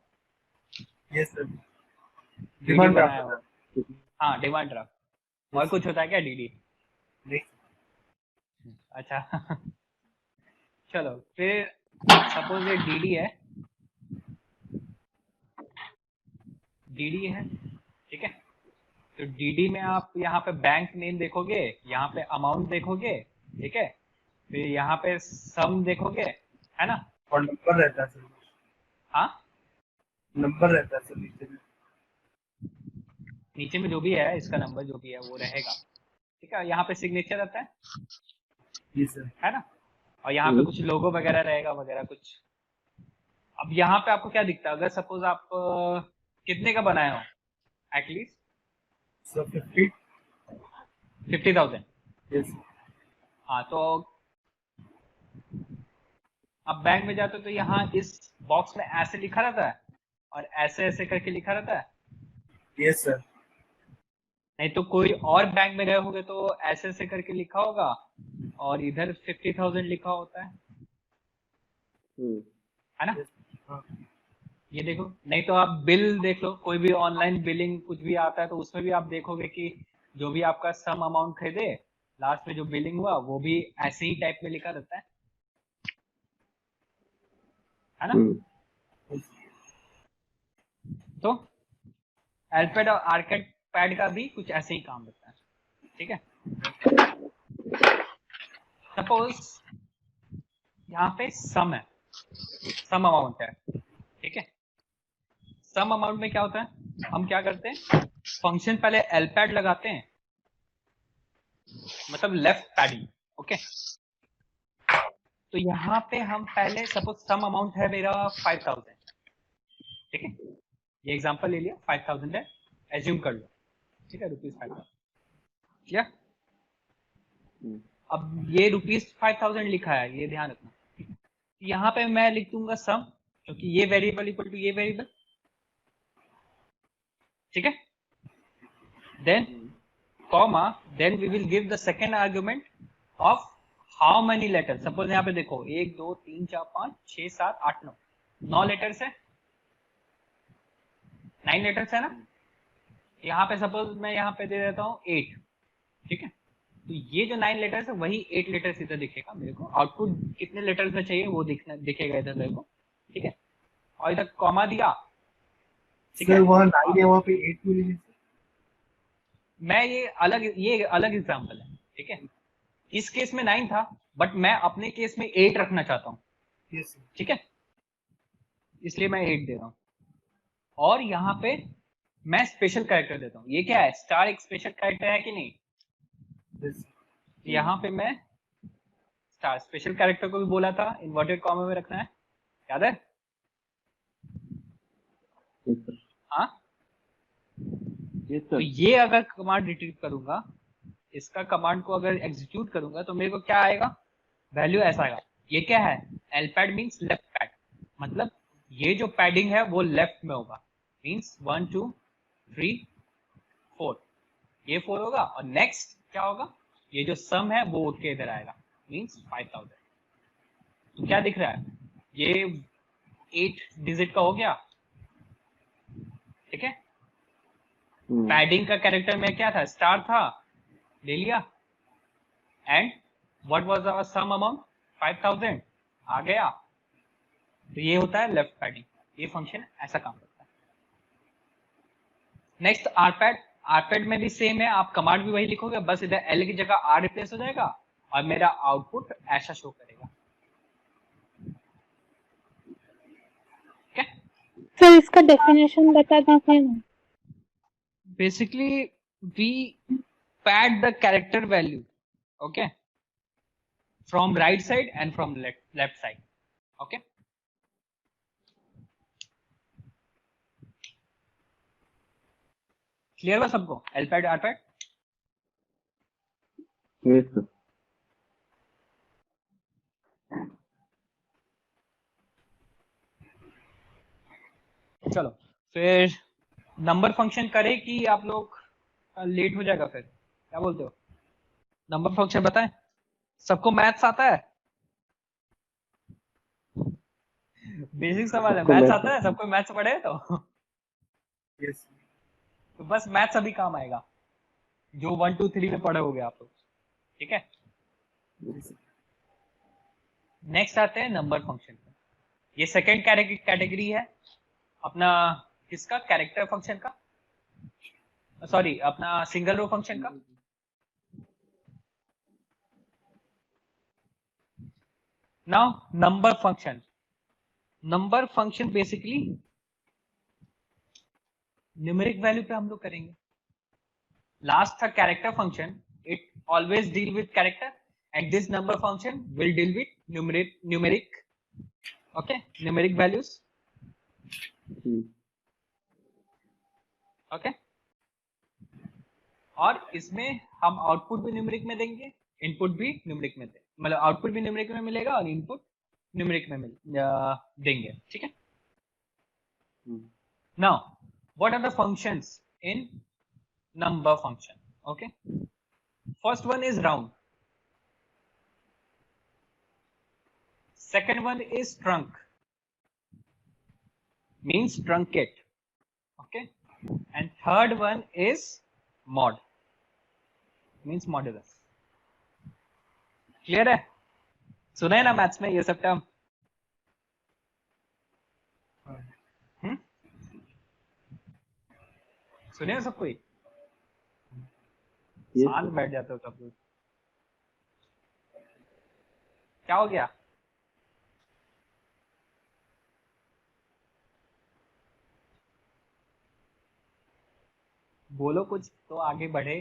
यस सर, डीडी डिमांड बनाए हो? ड्राफ्ट। हाँ, डिमांड ड्राफ्ट। और कुछ होता है क्या डीडी? नहीं अच्छा चलो फिर, सपोज ये डीडी है, डीडी है, ठीक है। तो डीडी में आप यहाँ पे बैंक नेम देखोगे, यहाँ पे अमाउंट देखोगे, ठीक है। फिर यहाँ पे सम देखोगे, है ना। और नंबर रहता है सर, हाँ, नंबर रहता है सर नीचे में। नीचे में जो भी है, इसका नंबर जो भी है वो रहेगा, ठीक है। यहाँ पे सिग्नेचर रहता है, जी सर। है ना। और यहाँ पे कुछ लोगो वगैरह रहेगा वगैरह कुछ। अब यहाँ पे आपको क्या दिखता है, अगर सपोज आप कितने का बनाए हो, एटलीस्ट सर 50। 50,000। यस हाँ, तो अब बैंक में जाते हो तो यहाँ इस बॉक्स में ऐसे लिखा रहता है और ऐसे ऐसे करके लिखा रहता है। Yes sir. नहीं तो कोई और बैंक में गए होंगे तो ऐसे ऐसे करके लिखा होगा और इधर 50,000 लिखा होता है ना। हाँ ये देखो, नहीं तो आप बिल देख लो, कोई भी ऑनलाइन बिलिंग कुछ भी आता है तो उसमें भी आप देखोगे कि जो भी आपका सम अमाउंट खरीदे, लास्ट में जो बिलिंग हुआ वो भी ऐसे ही टाइप में लिखा रहता है ना। तो एलपैड और आर्केड पैड का भी कुछ ऐसे ही काम रहता है, ठीक है। सपोज यहाँ पे सम है, सम अमाउंट है, ठीक है। सम अमाउंट में क्या होता है, हम क्या करते हैं, फंक्शन पहले एलपैड लगाते हैं, मतलब लेफ्ट पैडिंग, ओके। तो यहाँ पे हम पहले सपोज सम अमाउंट है मेरा 5,000, ठीक है। ये एग्जांपल ले लिया, 5,000 है, एज्यूम कर लो, ठीक है, ₹5,000, क्या। अब ये ₹5,000 लिखा है, ये ध्यान रखना। यहाँ पे मैं लिख दूंगा सम, क्योंकि ये वेरिएबल इक्वल टू ये वेरिएबल, ठीक है। Then comma, then we will give the second argument of how many letter. Suppose यहाँ पे देखो 1 2 3 4 5 6 7 8 9 लेटर्स है, 9 लेटर्स है ना। यहाँ पे सपोज मैं यहाँ पे दे देता हूँ 8, ठीक है। तो ये जो 9 लेटर्स है वही 8 लेटर्स इधर दिखेगा मेरे को। आउटपुट कितने लेटर्स में चाहिए वो दिखेगा इधर मेरे को, ठीक है। और इधर कॉमा दिया, ठीक है। सर वहाँ 9 है, वहाँ पे 8 मिलेंगे। मैं ये अलग एग्जांपल है, ठीक है। इस केस में 9 था, बट मैं अपने केस में 8 रखना चाहता हूँ, यस सर। ठीक है, इसलिए मैं 8 दे रहा हूँ। और यहाँ पे मैं स्पेशल कैरेक्टर देता हूँ। ये क्या है, स्टार एक स्पेशल कैरेक्टर है कि नहीं। यस यहाँ पे मैं स्टार स्पेशल कैरेक्टर को भी बोला था इन्वर्टेड कॉमा में रखना है, याद है। हाँ, तो ये अगर कमांड रिट्रीव करूंगा इसका कमांड को अगर एग्जीक्यूट करूंगा तो मेरे को क्या आएगा, वैल्यू ऐसा आएगा। ये क्या है, lpad मीन्स लेफ्ट पैड, मतलब ये जो पैडिंग है वो लेफ्ट में होगा, मीन्स 1 2 3 4, ये 4 होगा। और नेक्स्ट क्या होगा, ये जो सम है वो उठ के इधर आएगा, मीन्स 5000। तो क्या दिख रहा है, ये 8 डिजिट का हो गया, ठीक है। पैडिंग का कैरेक्टर में क्या था, स्टार था, ले लिया। And what was our sum amount, 5000 आ गया। तो ये होता है लेफ्ट पैडिंग, ये फंक्शन ऐसा काम करता है। नेक्स्ट rpad, rpad में भी सेम है, आप कमांड भी वही लिखोगे, बस इधर l की जगह r रिप्लेस हो जाएगा और मेरा आउटपुट ऐसा शो करेगा। सर इसका डेफिनेशन बता दीजिए ना। Basically we pad the character value, okay, from right side and from left side, okay. Clear हुआ सबको, lpad rpad? Yes sir. चलो फिर नंबर फंक्शन करे कि आप लोग लेट हो जाएगा, फिर क्या बोलते हो, नंबर फंक्शन बताएं। सबको मैथ्स आता है, बेसिक सवाल है, सबको मैथ्स maths आता है, सबको मैथ्स पढ़े तो यस तो बस मैथ्स अभी काम आएगा, जो 1 2 3 में पढ़े होगे आप लोग, ठीक है। नेक्स्ट आते हैं नंबर फंक्शन। ये सेकंड कैटेगरी है अपना किसका, कैरेक्टर फंक्शन का, सॉरी अपना सिंगल रो फंक्शन का। Now number function, number function basically numeric value पे हम लोग करेंगे। लास्ट था character function, it always deal with character, and this number function will deal with numeric, okay, numeric values, okay. और इसमें हम output भी न्यूमेरिक में देंगे, इनपुट भी न्यूमेरिक में देंगे, मतलब आउटपुट भी न्यूमेरिक में मिलेगा और इनपुट न्यूमेरिक में देंगे, ठीक है। Now what are the functions in number function, okay. First one is round, second one is trunk, means truncate, okay, and third one is mod, means modulus। Clear है, सुना है ना मैथ्स में ये सब टर्म, सुने हो सब कोई, शांत बैठ जाते हो सब लोग, क्या हो गया, बोलो कुछ तो आगे बढ़े,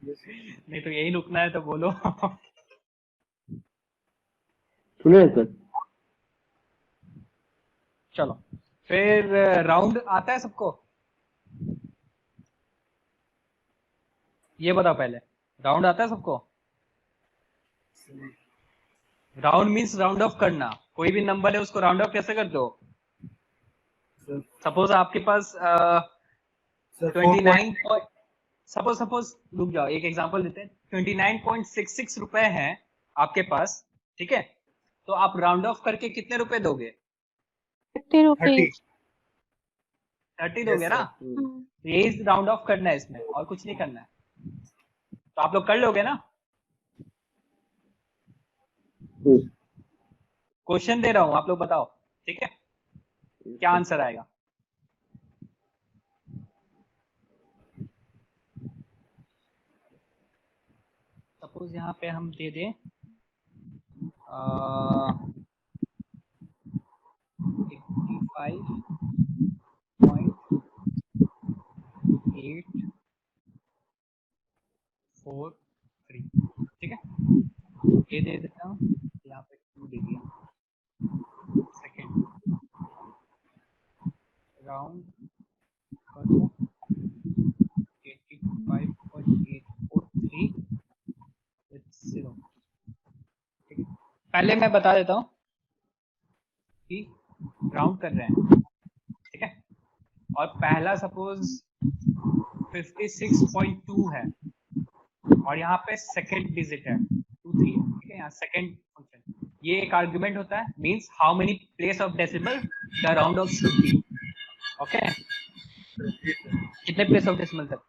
नहीं तो यही रुकना है तो बोलो सुने सर। चलो फिर राउंड आता है सबको, ये बताओ पहले, राउंड आता है सबको। राउंड मीन्स राउंड ऑफ करना, कोई भी नंबर है उसको राउंड ऑफ कैसे करते हो, सपोज आपके पास 29, सपोज रुक जाओ, एक एग्जांपल देते हैं, 29.66 रुपए हैं आपके पास, ठीक है। तो आप राउंड ऑफ करके कितने रुपए दोगे, 30 रुपीज। 30 दोगे ना, तो यही राउंड ऑफ करना है इसमें, और कुछ नहीं करना है। तो आप लोग कर लोगे ना, क्वेश्चन दे रहा हूं, आप लोग बताओ, ठीक है, क्या आंसर आएगा। सपोज यहाँ पे हम दे दें 85.843, ठीक है, ये दे देता हूँ, यहाँ पे 2 दे दिया। सेकेंड राउंड करो 85.843 पहले मैं बता देता हूँ कि राउंड कर रहे हैं, ठीक है, और पहला सपोज 56.2 है और यहाँ पे सेकंड डिजिट है 2 3 है, ठीक है, यहाँ सेकंड फंक्शन, ये एक आर्गुमेंट होता है, means how many place of decimal the round of should be, okay, कितने प्लेस ऑफ डेसिमल तक।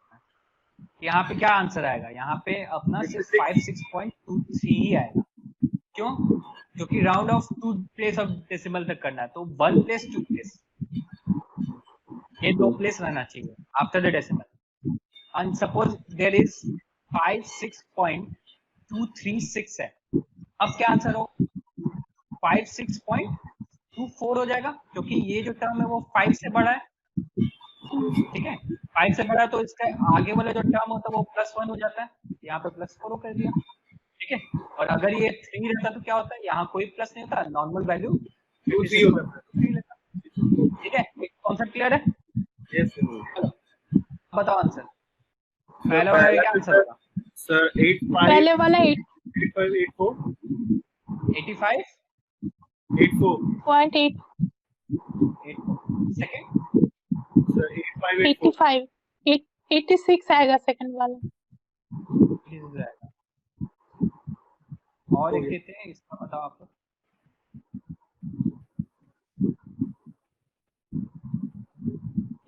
यहाँ पे क्या आंसर आएगा, यहाँ पे अपना सिर्फ 56.23 ही आएगा। क्यों? क्योंकि round of 2 place of decimal तक करना है, तो 1 प्लेस 2 प्लेस, ये 2 प्लेस रहना चाहिए after the decimal. And suppose there is 56.236 है, अब क्या आंसर हो, 56.24 हो जाएगा, क्योंकि ये जो टर्म है वो 5 से बड़ा है, ठीक है, 5 से बड़ा, तो इसका आगे वाला जो टर्म होता है वो +1 हो जाता है, यहाँ पे +4 कर दिया, ठीक है। और अगर ये 3 रहता तो क्या होता है, यहाँ कोई प्लस नहीं होता, नॉर्मल वैल्यू 3 होता है। ठीक है, कॉन्सेप्ट क्लियर है? यस चलो बताओ आंसर, पहला वाला क्या आंसर होगा सर? 85 पहले वाला 85 84 85 84 8.8 सेकंड सर 85 85 86 आएगा सेकंड वाला। और एक देते हैं, इसका बताओ आप लोग,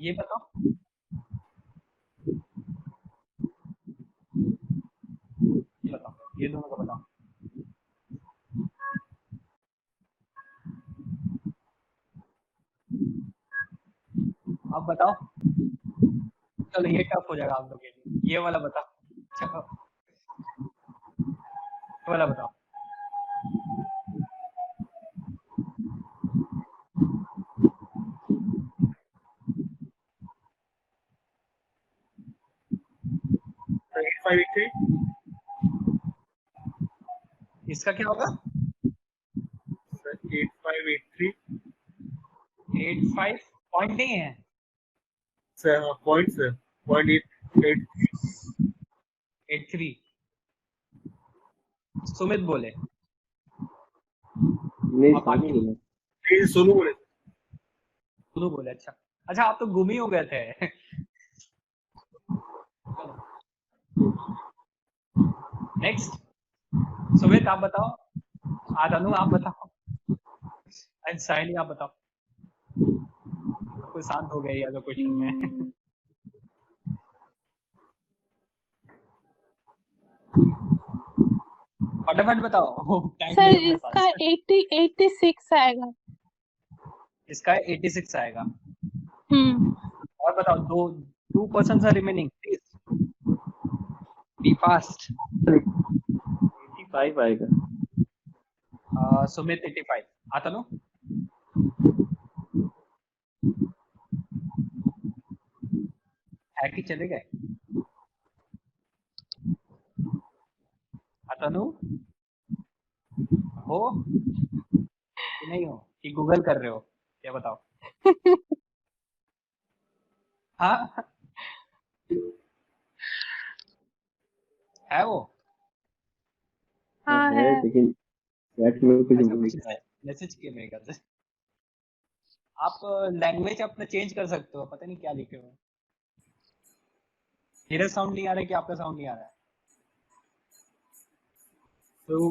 ये बताओ, ये बताओ, ये दोनों का बताओ। अब बताओ, चलो ये टफ हो जाएगा आप लोग के लिए, ये वाला बताओ, चलो ये वाला बताओ। सर 85 83 इसका क्या होगा, सर 85 83 85 पॉइंट नहीं है, सर पॉइंट सर 0.8 83 सुमित बोले, नहीं अब बाकी बोला। नहीं सोनू बोले दोनों बोले। अच्छा अच्छा, आप तो गुम ही हो गए थे। नेक्स्ट सुमित आप बताओ, आदानु आप बताओ, एंड साइनी आप बताओ, कोई शांत हो गया या तो क्वेश्चन में। फटाफट बताओ, टाइम सर नहीं है अपने इसका पास। 86 आएगा। इसका 86 आएगा। हम्म और बताओ, 2 person are remaining, please be fast. 85 आएगा। सुमित 85, आतनु है कि चले गए, आतनु हो कि नहीं हो, कि गूगल कर रहे हो, क्या बताओ। हाँ है वो, हाँ है है। लेकिन चैट में कुछ ऐसा बोल कुछ है, मैसेज किए मेरे ख्याल से। आप लैंग्वेज अपना चेंज कर सकते हो, पता नहीं क्या लिखे हो। मेरा साउंड नहीं आ रहा है कि आपका साउंड नहीं आ रहा है? तो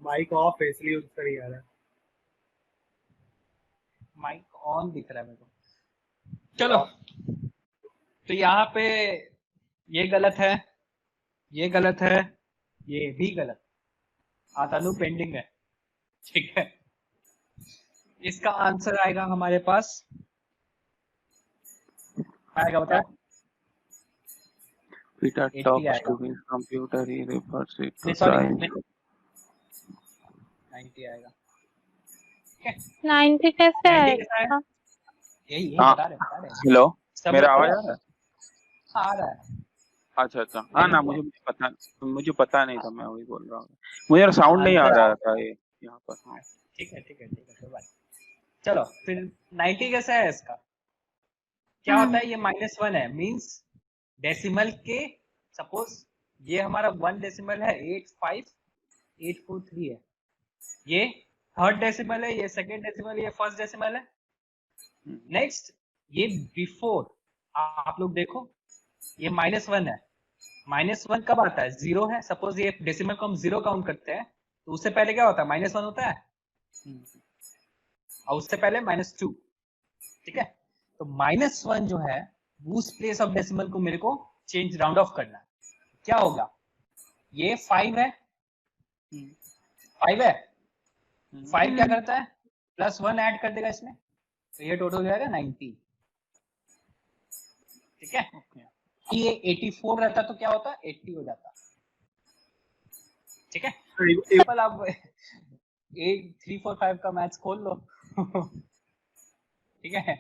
माइक ऑफ है इसलिए उसका नहीं आ रहा। माइक ऑन दिख रहा है मेरे को। चलो तो यहाँ पे ये गलत है, ये गलत है, ये भी गलत, आतानु पेंडिंग है, ठीक है। इसका आंसर आएगा हमारे पास, आएगा बताओ, Peter 80 talks आएगा। to his computer, he refers it to नहीं सॉरी, time. 90 आएगा, ठीक है। 90 कैसे 90 कैसा आएगा? है? यही हाँ बता रहे हैं। हेलो, सब मेरा लोग आवाज बोलो। आ रहा है? आ रहा है। अच्छा अच्छा, हाँ ना, मुझे पता नहीं था, मैं वही बोल रहा हूँ, मुझे साउंड नहीं आ रहा था ये यहाँ पर। हाँ ठीक है ठीक है ठीक है, कोई बात नहीं। चलो फिर 90 कैसा है इसका, क्या होता है, ये -1 है, मींस डेसिमल के, सपोज ये हमारा 1 डेसिमल है 85, 843 है। ये थर्ड डेसिमल है, ये सेकंड डेसिमल है, ये फर्स्ट डेसिमल है। नेक्स्ट ये बिफोर, आप लोग देखो ये -1 है। -1 कब आता है? 0 है। सपोज ये डेसिमल को हम 0 काउंट करते हैं तो उससे पहले क्या होता है? -1 होता है, और उससे पहले -2। ठीक है, तो -1 जो है उस प्लेस ऑफ डेसिमल को मेरे को चेंज राउंड ऑफ करना है। क्या होगा? ये 5 है, 5 है, 5 क्या करता है? +1 ऐड कर देगा इसमें, तो ये टोटल हो जाएगा 90। ठीक है, ये 84 रहता तो क्या होता? 80 हो जाता। ठीक है, सिंपल। आप 8 3 4 5 का मैथ्स खोल लो। ठीक है,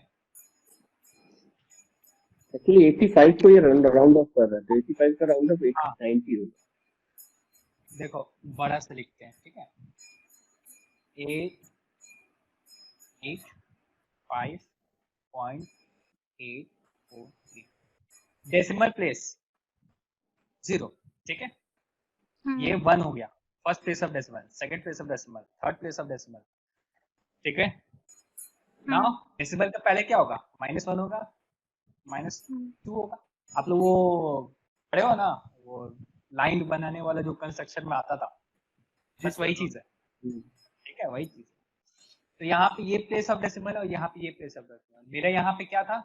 एक्चुअली 85 को ये राउंड ऑफ कर रहा है, तो 85 का राउंड ऑफ 90 होगा। देखो बड़ा से लिखते हैं। ठीक है, 85.843 डेसिमल प्लेस 0। ठीक है, ये 1 हो गया, first place of decimal, second place of decimal, third place of decimal. ठीक है, नाउ डेसिमल का पहले क्या होगा? -1 होगा, -2 होगा। आप लोग वो पढ़े हो ना, वो लाइन बनाने वाला जो कंस्ट्रक्शन में आता था, बस वही चीज है। ठीक है, वही चीज। तो यहाँ पे ये प्लेस ऑफ डेसिमल और यहाँ पे ये प्लेस ऑफ डेसिमल। मेरा यहाँ पे क्या था?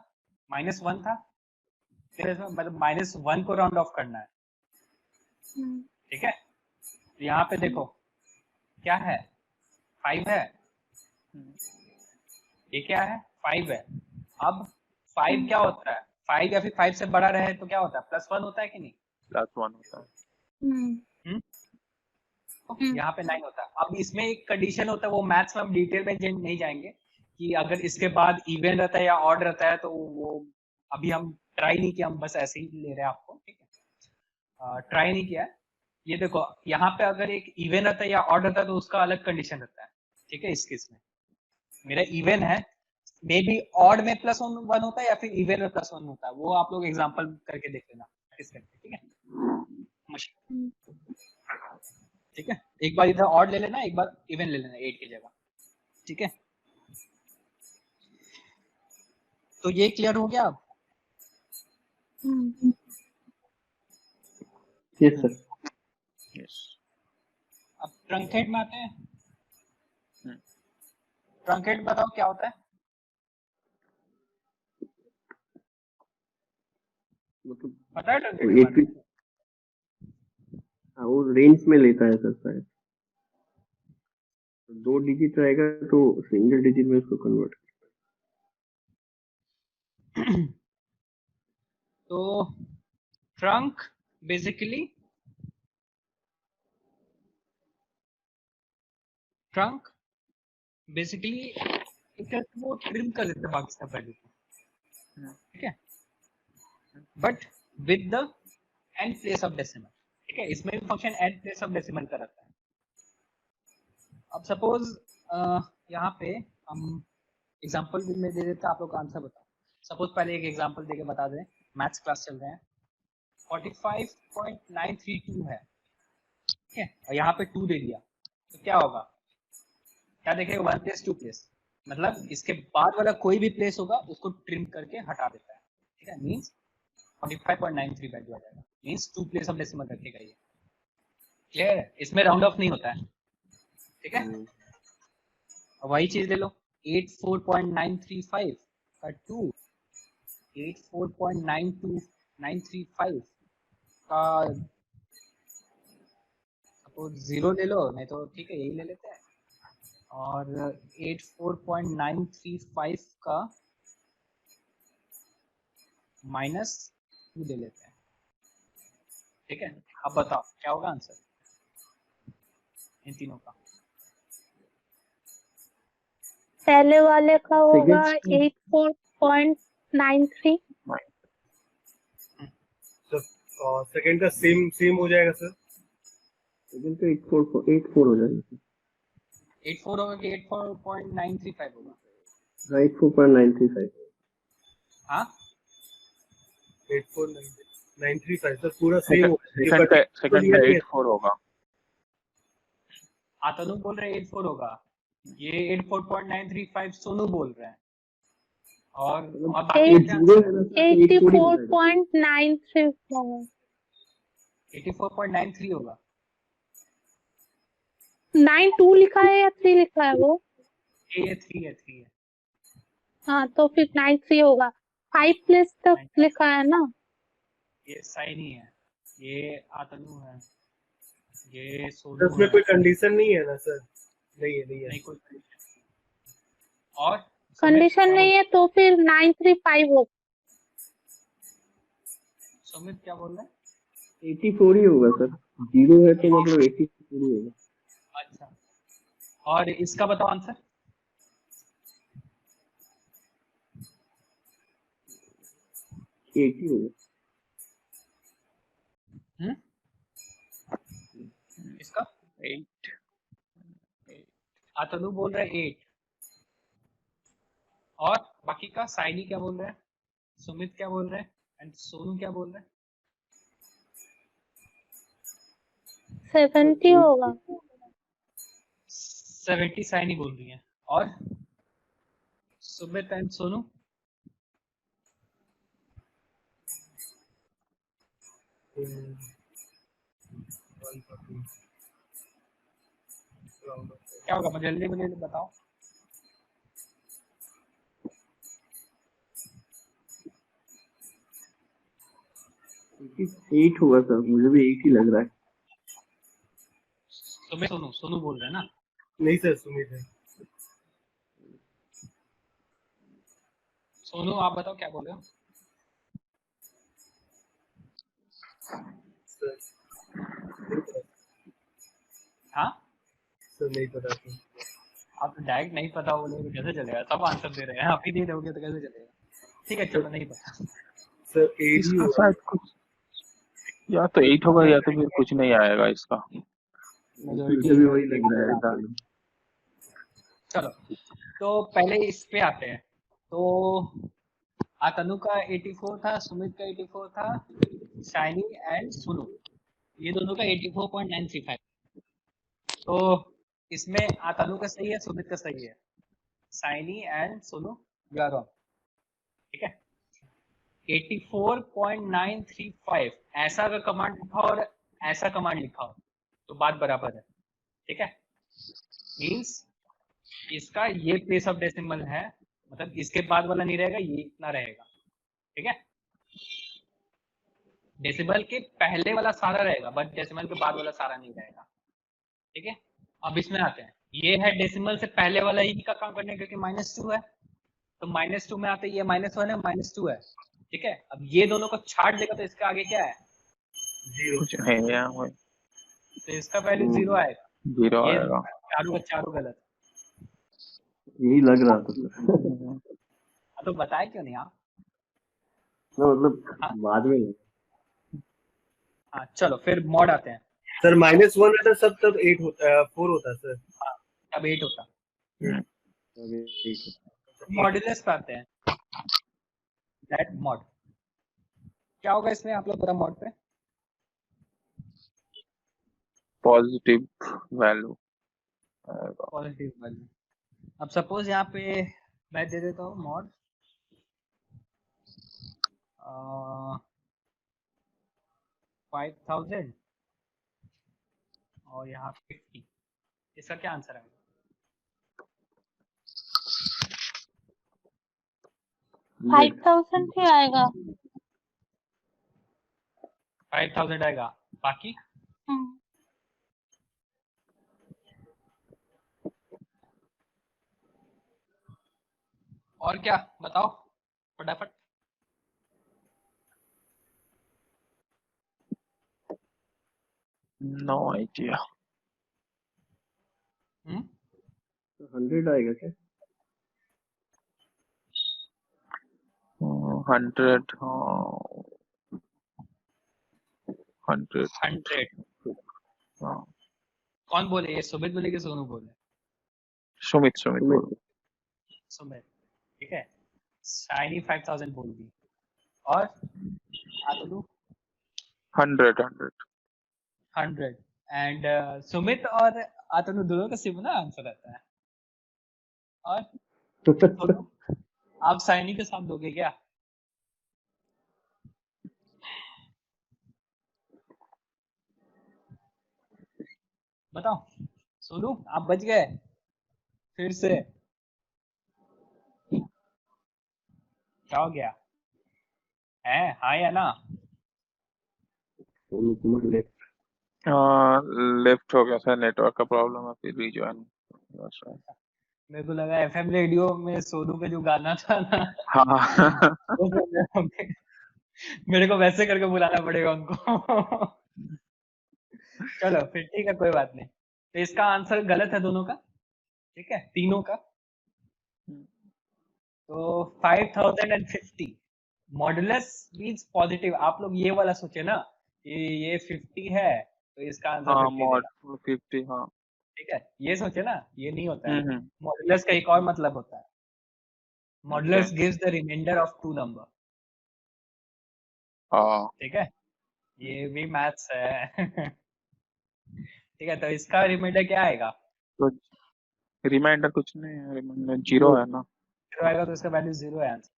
-1 था, मतलब -1 को राउंड ऑफ करना है। ठीक है, तो यहाँ पे देखो क्या है? 5 है, ये क्या है? 5 है। अब 5 क्या होता है? 5 या फिर 5 से बड़ा रहे तो क्या होता है? +1 होता है कि नहीं? +1 होता है। यहाँ पे 9 होता है। अब इसमें एक कंडीशन होता है, वो मैथ्स में हम डिटेल में नहीं जाएंगे कि अगर इसके बाद इवन रहता है या ऑड रहता है, तो वो अभी हम ट्राई नहीं किया, हम बस ऐसे ही ले रहे हैं आपको। ठीक है, ट्राई नहीं किया है। ये देखो यहाँ पे अगर एक इवन रहता है या ऑड रहता है तो उसका अलग कंडीशन रहता है। ठीक है, इस केस में मेरा इवन है, मे बी ऑड में +1 होता है या फिर इवन में +1 होता है। वो आप लोग एग्जांपल करके देख लेना, प्रैक्टिस करके। ठीक है, ठीक है, एक बार इधर ऑड ले लेना, एक बार इवन ले लेना 8 की जगह। ठीक है, तो ये क्लियर हो गया अब? Yes sir. यस। अब ट्रंकेट में आते हैं। ट्रंकेट बताओ क्या होता है? मतलब पता है ट्रंकेट? हाँ, वो रेंज में लेता है सर शायद। 2 डिजिट रहेगा तो सिंगल डिजिट में उसको कन्वर्ट। तो ट्रंक बेसिकली वो ट्रिम कर देते हैं बाकी सब वैल्यू को। ठीक है, but with the end place of decimal. ठीक है, इसमें भी function and place of decimal का रहता है। अब सपोज यहाँ पे हम एग्जांपल में दे देते हैं, आप लोग आंसर बताओ। सपोज पहले एक एग्जांपल देके बता दें, मैथ्स क्लास चल रहे हैं। 45.932 है। ठीक है, और यहाँ पे 2 दे दिया तो क्या होगा? क्या देखेगा? 1 प्लेस 2 प्लेस, मतलब इसके बाद वाला कोई भी प्लेस होगा उसको ट्रिम करके हटा देता है। ठीक है, मींस 45.93 वैल्यू आ जाएगा, मींस 2 प्लेस ऑफ डेसिमल रखेगा ये। क्लियर है? इसमें राउंड ऑफ नहीं होता है। ठीक है, वही चीज ले लो, 84.935 का 2, 84.92935 का सपोज 0 ले लो, नहीं तो ठीक है यही ले लेते हैं, और 84.935 का -2 ले लेते हैं। ठीक है, अब बताओ क्या होगा आंसर इन तीनों का? पहले वाले का होगा 84.93। सेकंड का सेम हो जाएगा सर। सेकंड का 84 हो जाएगा। 84 होगा कि 84.935 होगा? 84.935। हाँ, 84.935 सर, पूरा सेम सेकंड का 84 होगा। आतनु बोल रहे 84 होगा, ये 84.935 सोनू बोल रहे हैं, और बाकी Eight- क्या जीरो आंसर है है? ना सर, 84.93 होगा। 84.93 होगा। 92 लिखा है या 3 लिखा है वो? ये 3 है, 3 है। हाँ तो फिर 93 होगा। 5 प्लस तक लिखा है ना? ये साइनी है, ये आतनु है, ये तो सोनू उसमें है। कोई कंडीशन नहीं है ना सर? नहीं है, नहीं है। नहीं कोई condition। और कंडीशन क्या नहीं है तो फिर 935 होगा। सुमित क्या बोल रहे हैं? 84 ही होगा सर, जीरो है तो मतलब 84 ही होगा। अच्छा, और इसका बताओ आंसर। 80 होगा। इसका 8 आतनु बोल रहे 8, और बाकी का साइनी क्या बोल रहे हैं, सुमित क्या बोल रहे हैं, एंड सोनू क्या बोल रहे हैं? 70 होगा। 70 साइनी बोल रही है, और सुमित एंड सोनू क्या होगा? मुझे जल्दी मुझे बताओ। एट होगा सर, मुझे भी 8 ही लग रहा है। सुमित सोनू सोनू बोल रहे हैं ना? नहीं सर, सुमित है। सोनू आप बताओ क्या बोल रहे हो? सर नहीं पता। हाँ, सर नहीं पता सर। आप डायरेक्ट नहीं पता बोले तो कैसे चलेगा? सब आंसर दे रहे हैं, आप ही नहीं दोगे तो कैसे चलेगा? ठीक है चलो, नहीं पता। सर 8 ही इसका होगा। शायद कुछ या तो 8 होगा या तो फिर कुछ नहीं आएगा इसका। मुझे भी वही लग रहा है सर। चलो तो पहले इस पे आते हैं। तो आतनु का 84 था, सुमित का 84 था, शाइनी एंड सुनु ये दोनों का 84.935। तो इसमें आतनु का सही है, सुमित का सही है, Saini and Sonu you are wrong. ठीक है, 84.935 ऐसा अगर कमांड लिखा और ऐसा कमांड लिखा हो तो बात बराबर है। ठीक है, मींस इसका ये प्लेस ऑफ डेसिमल है, मतलब इसके बाद वाला नहीं रहेगा, ये इतना रहेगा। ठीक है, डेसिमल के पहले वाला सारा रहेगा बट डेसिमल के बाद वाला सारा नहीं रहेगा। ठीक है, अब इसमें आते हैं, ये है डेसिमल से पहले वाला ही का काम करने, क्योंकि -2 है तो -2 में आते ये -1 है, -2 है। ठीक है, अब ये दोनों को छाट देगा तो इसका आगे क्या है? कुछ नहीं है, वही तो इसका वैल्यू 0 आएगा। 0 ये आएगा। चारों का चारों गलत। यही लग रहा था सर। तो बताए क्यों नहीं आप? मतलब हाँ? बाद में लगा। हाँ चलो फिर मॉड आते हैं। सर -1 रहता सब तब 8 होता है, 4 होता है सर। हाँ, तब 8 होता। अभी ठीक है। मॉड्यूलस पे आते हैं, दैट मॉड क्या होगा इसमें? आप लोग पूरा मॉड पे पॉजिटिव वैल्यू आएगा। Positive value. अब सपोज यहाँ पे मैं दे देता हूँ मॉड 5000 और यहाँ 50, इसका क्या आंसर आएगा? फाइव 5000 ही आएगा। 5000 आएगा, बाकी हम्म, और क्या बताओ फटाफट। No idea. 100 आएगा क्या? 100 100 100 कौन बोले? ये सुमित बोले कि सोनू बोले? सुमित बोलो। सुमित। ठीक है, शाइनी 5000 बोल दी, और आतनु 100 100 एंड सुमित और अतनु दोनों का सिमिलर आंसर रहता है। और सोनू, आप साइनी के साथ दोगे क्या? बताओ सोनू, आप बच गए फिर से। क्या हो गया है, हाँ या ना? लेफ्ट हो गया सर, नेटवर्क का प्रॉब्लम है, फिर रिजॉइन। मेरे को लगा एफएम रेडियो में सोनू का जो गाना था ना, हाँ। वो मेरे को वैसे करके बुलाना पड़ेगा उनको। चलो फिर ठीक है, कोई बात नहीं। तो इसका आंसर गलत है दोनों का, ठीक है, तीनों का। तो 5050 मॉडुलस मींस पॉजिटिव। आप लोग ये वाला सोचे ना, ये 50 है तो इसका आंसर हाँ 50 मॉड देगा, 50, हाँ। ठीक है, ये सोचे ना, ये नहीं होता है। हम्म। मॉडुलस का एक और मतलब होता है, modulus gives the reminder of two number, हाँ ठीक है, ये भी मैथ्स है। ठीक है, तो इसका रिमाइंडर क्या आएगा? तो रिमाइंडर कुछ नहीं है, रिमाइंडर 0 है ना। 0 आएगा तो इसका वैल्यू 0 है आंसर,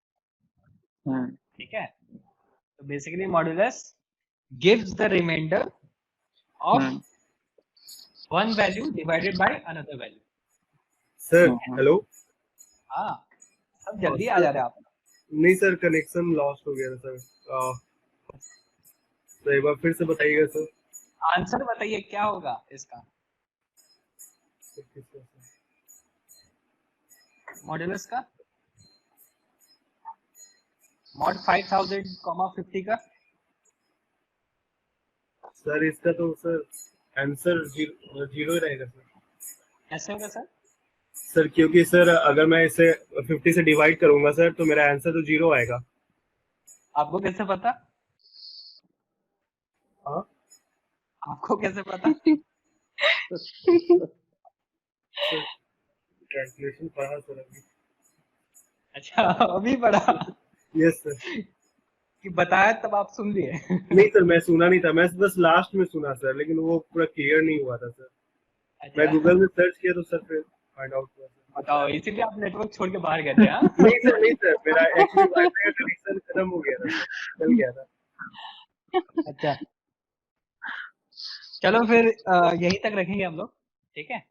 हम्म। ठीक है। तो basically modulus gives the reminder of one value divided by another value. Sir hello. हाँ, सब जल्दी आ जा रहे हैं आप। नहीं सर, कनेक्शन लॉस्ट हो गया था सर। तो एक बार फिर से बताइएगा सर। आंसर बताइए क्या होगा इसका मॉडुलस का, मॉड 5000, 50 का। सर इसका तो सर आंसर जीरो ही रहेगा सर। कैसे होगा सर? सर क्योंकि सर अगर मैं इसे 50 से डिवाइड करूंगा सर तो मेरा आंसर तो 0 आएगा। आपको कैसे पता? हाँ, आपको कैसे पता? कैलकुलेशन पढ़ा सर अभी। अच्छा, अभी पढ़ा यस सर। कि बताया तब आप सुन लिए? नहीं सर, मैं सुना नहीं था, मैं बस लास्ट में सुना सर, लेकिन वो पूरा क्लियर नहीं हुआ था सर। मैं अच्छा, गूगल में सर्च किया तो सर फिर फाइंड आउट हुआ सर। बताओ, इसीलिए आप नेटवर्क छोड़ के बाहर गए थे? हाँ। नहीं सर, मेरा एक्चुअली वाईफाई का कनेक्शन खत्म हो गया था सर, चल गया था। अच्छा, चलो फिर यहीं तक रखेंगे हम लोग, ठीक है।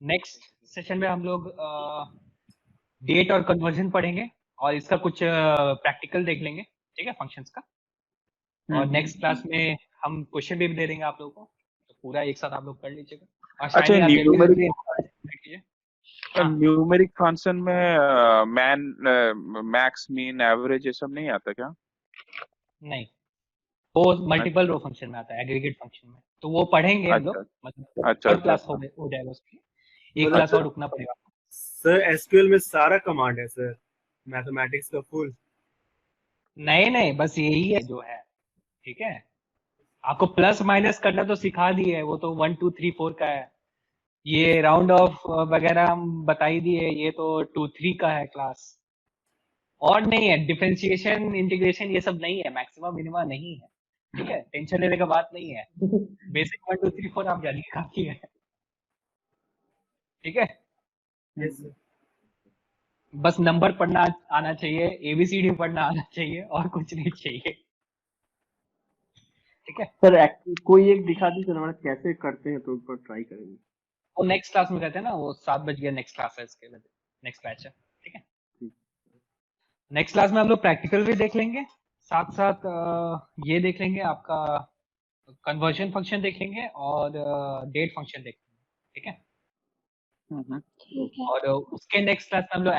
नेक्स्ट सेशन में हम लोग डेट और कन्वर्जन पढ़ेंगे और इसका कुछ प्रैक्टिकल देख लेंगे, ठीक है, फंक्शंस का। और नेक्स्ट क्लास में हम क्वेश्चन भी दे देंगे आप लोगों को, तो पूरा एक साथ आप लोग कर लीजिएगा। और अच्छा, शायद आप न्यूमेरिक कीजिए। हाँ, न्यूमेरिक फंक्शन में मैक्स मीन एवरेज ये सब नहीं आता क्या? नहीं, वो मल्टीपल रो फंक्शन में आता है, एग्रीगेट फंक्शन में, तो वो पढ़ेंगे हम अच्छा लोग, मतलब अच्छा थर्ड अच्छा क्लास अच्छा। हो जाएगा उसकी, एक क्लास और रुकना पड़ेगा। सर एसक्यूएल में सारा कमांड है सर, मैथमेटिक्स का फुल। नहीं नहीं, बस यही है जो है, ठीक है। आपको प्लस माइनस करना तो सिखा दिए, वो तो 1 2 3 4 का है। ये राउंड ऑफ वगैरह हम बता ही दिए, ये तो 2 3 का है क्लास। और नहीं है, डिफरेंशिएशन इंटीग्रेशन ये सब नहीं है, मैक्सिमा मिनिमा नहीं है, ठीक है, टेंशन लेने का बात नहीं है। बेसिक 1 2 3 4 आप जानिए काफी है, ठीक है। Yes sir. बस नंबर पढ़ना आना चाहिए, एबीसीडी पढ़ना आना चाहिए, और कुछ नहीं चाहिए, ठीक है। सर कोई एक दिखा दीजिए हमारा कैसे करते हैं, तो ऊपर ट्राई करेंगे। वो नेक्स्ट क्लास में कहते हैं ना, वो 7 बज गया, नेक्स्ट क्लास है इसके लिए, नेक्स्ट बैच है, ठीक है। नेक्स्ट क्लास में हम लोग प्रैक्टिकल भी देख लेंगे, साथ साथ ये देख लेंगे, आपका कन्वर्जन फंक्शन देखेंगे और डेट फंक्शन देखेंगे, ठीक है। ठीक है। और उसके नेक्स्ट क्लास में हम लोग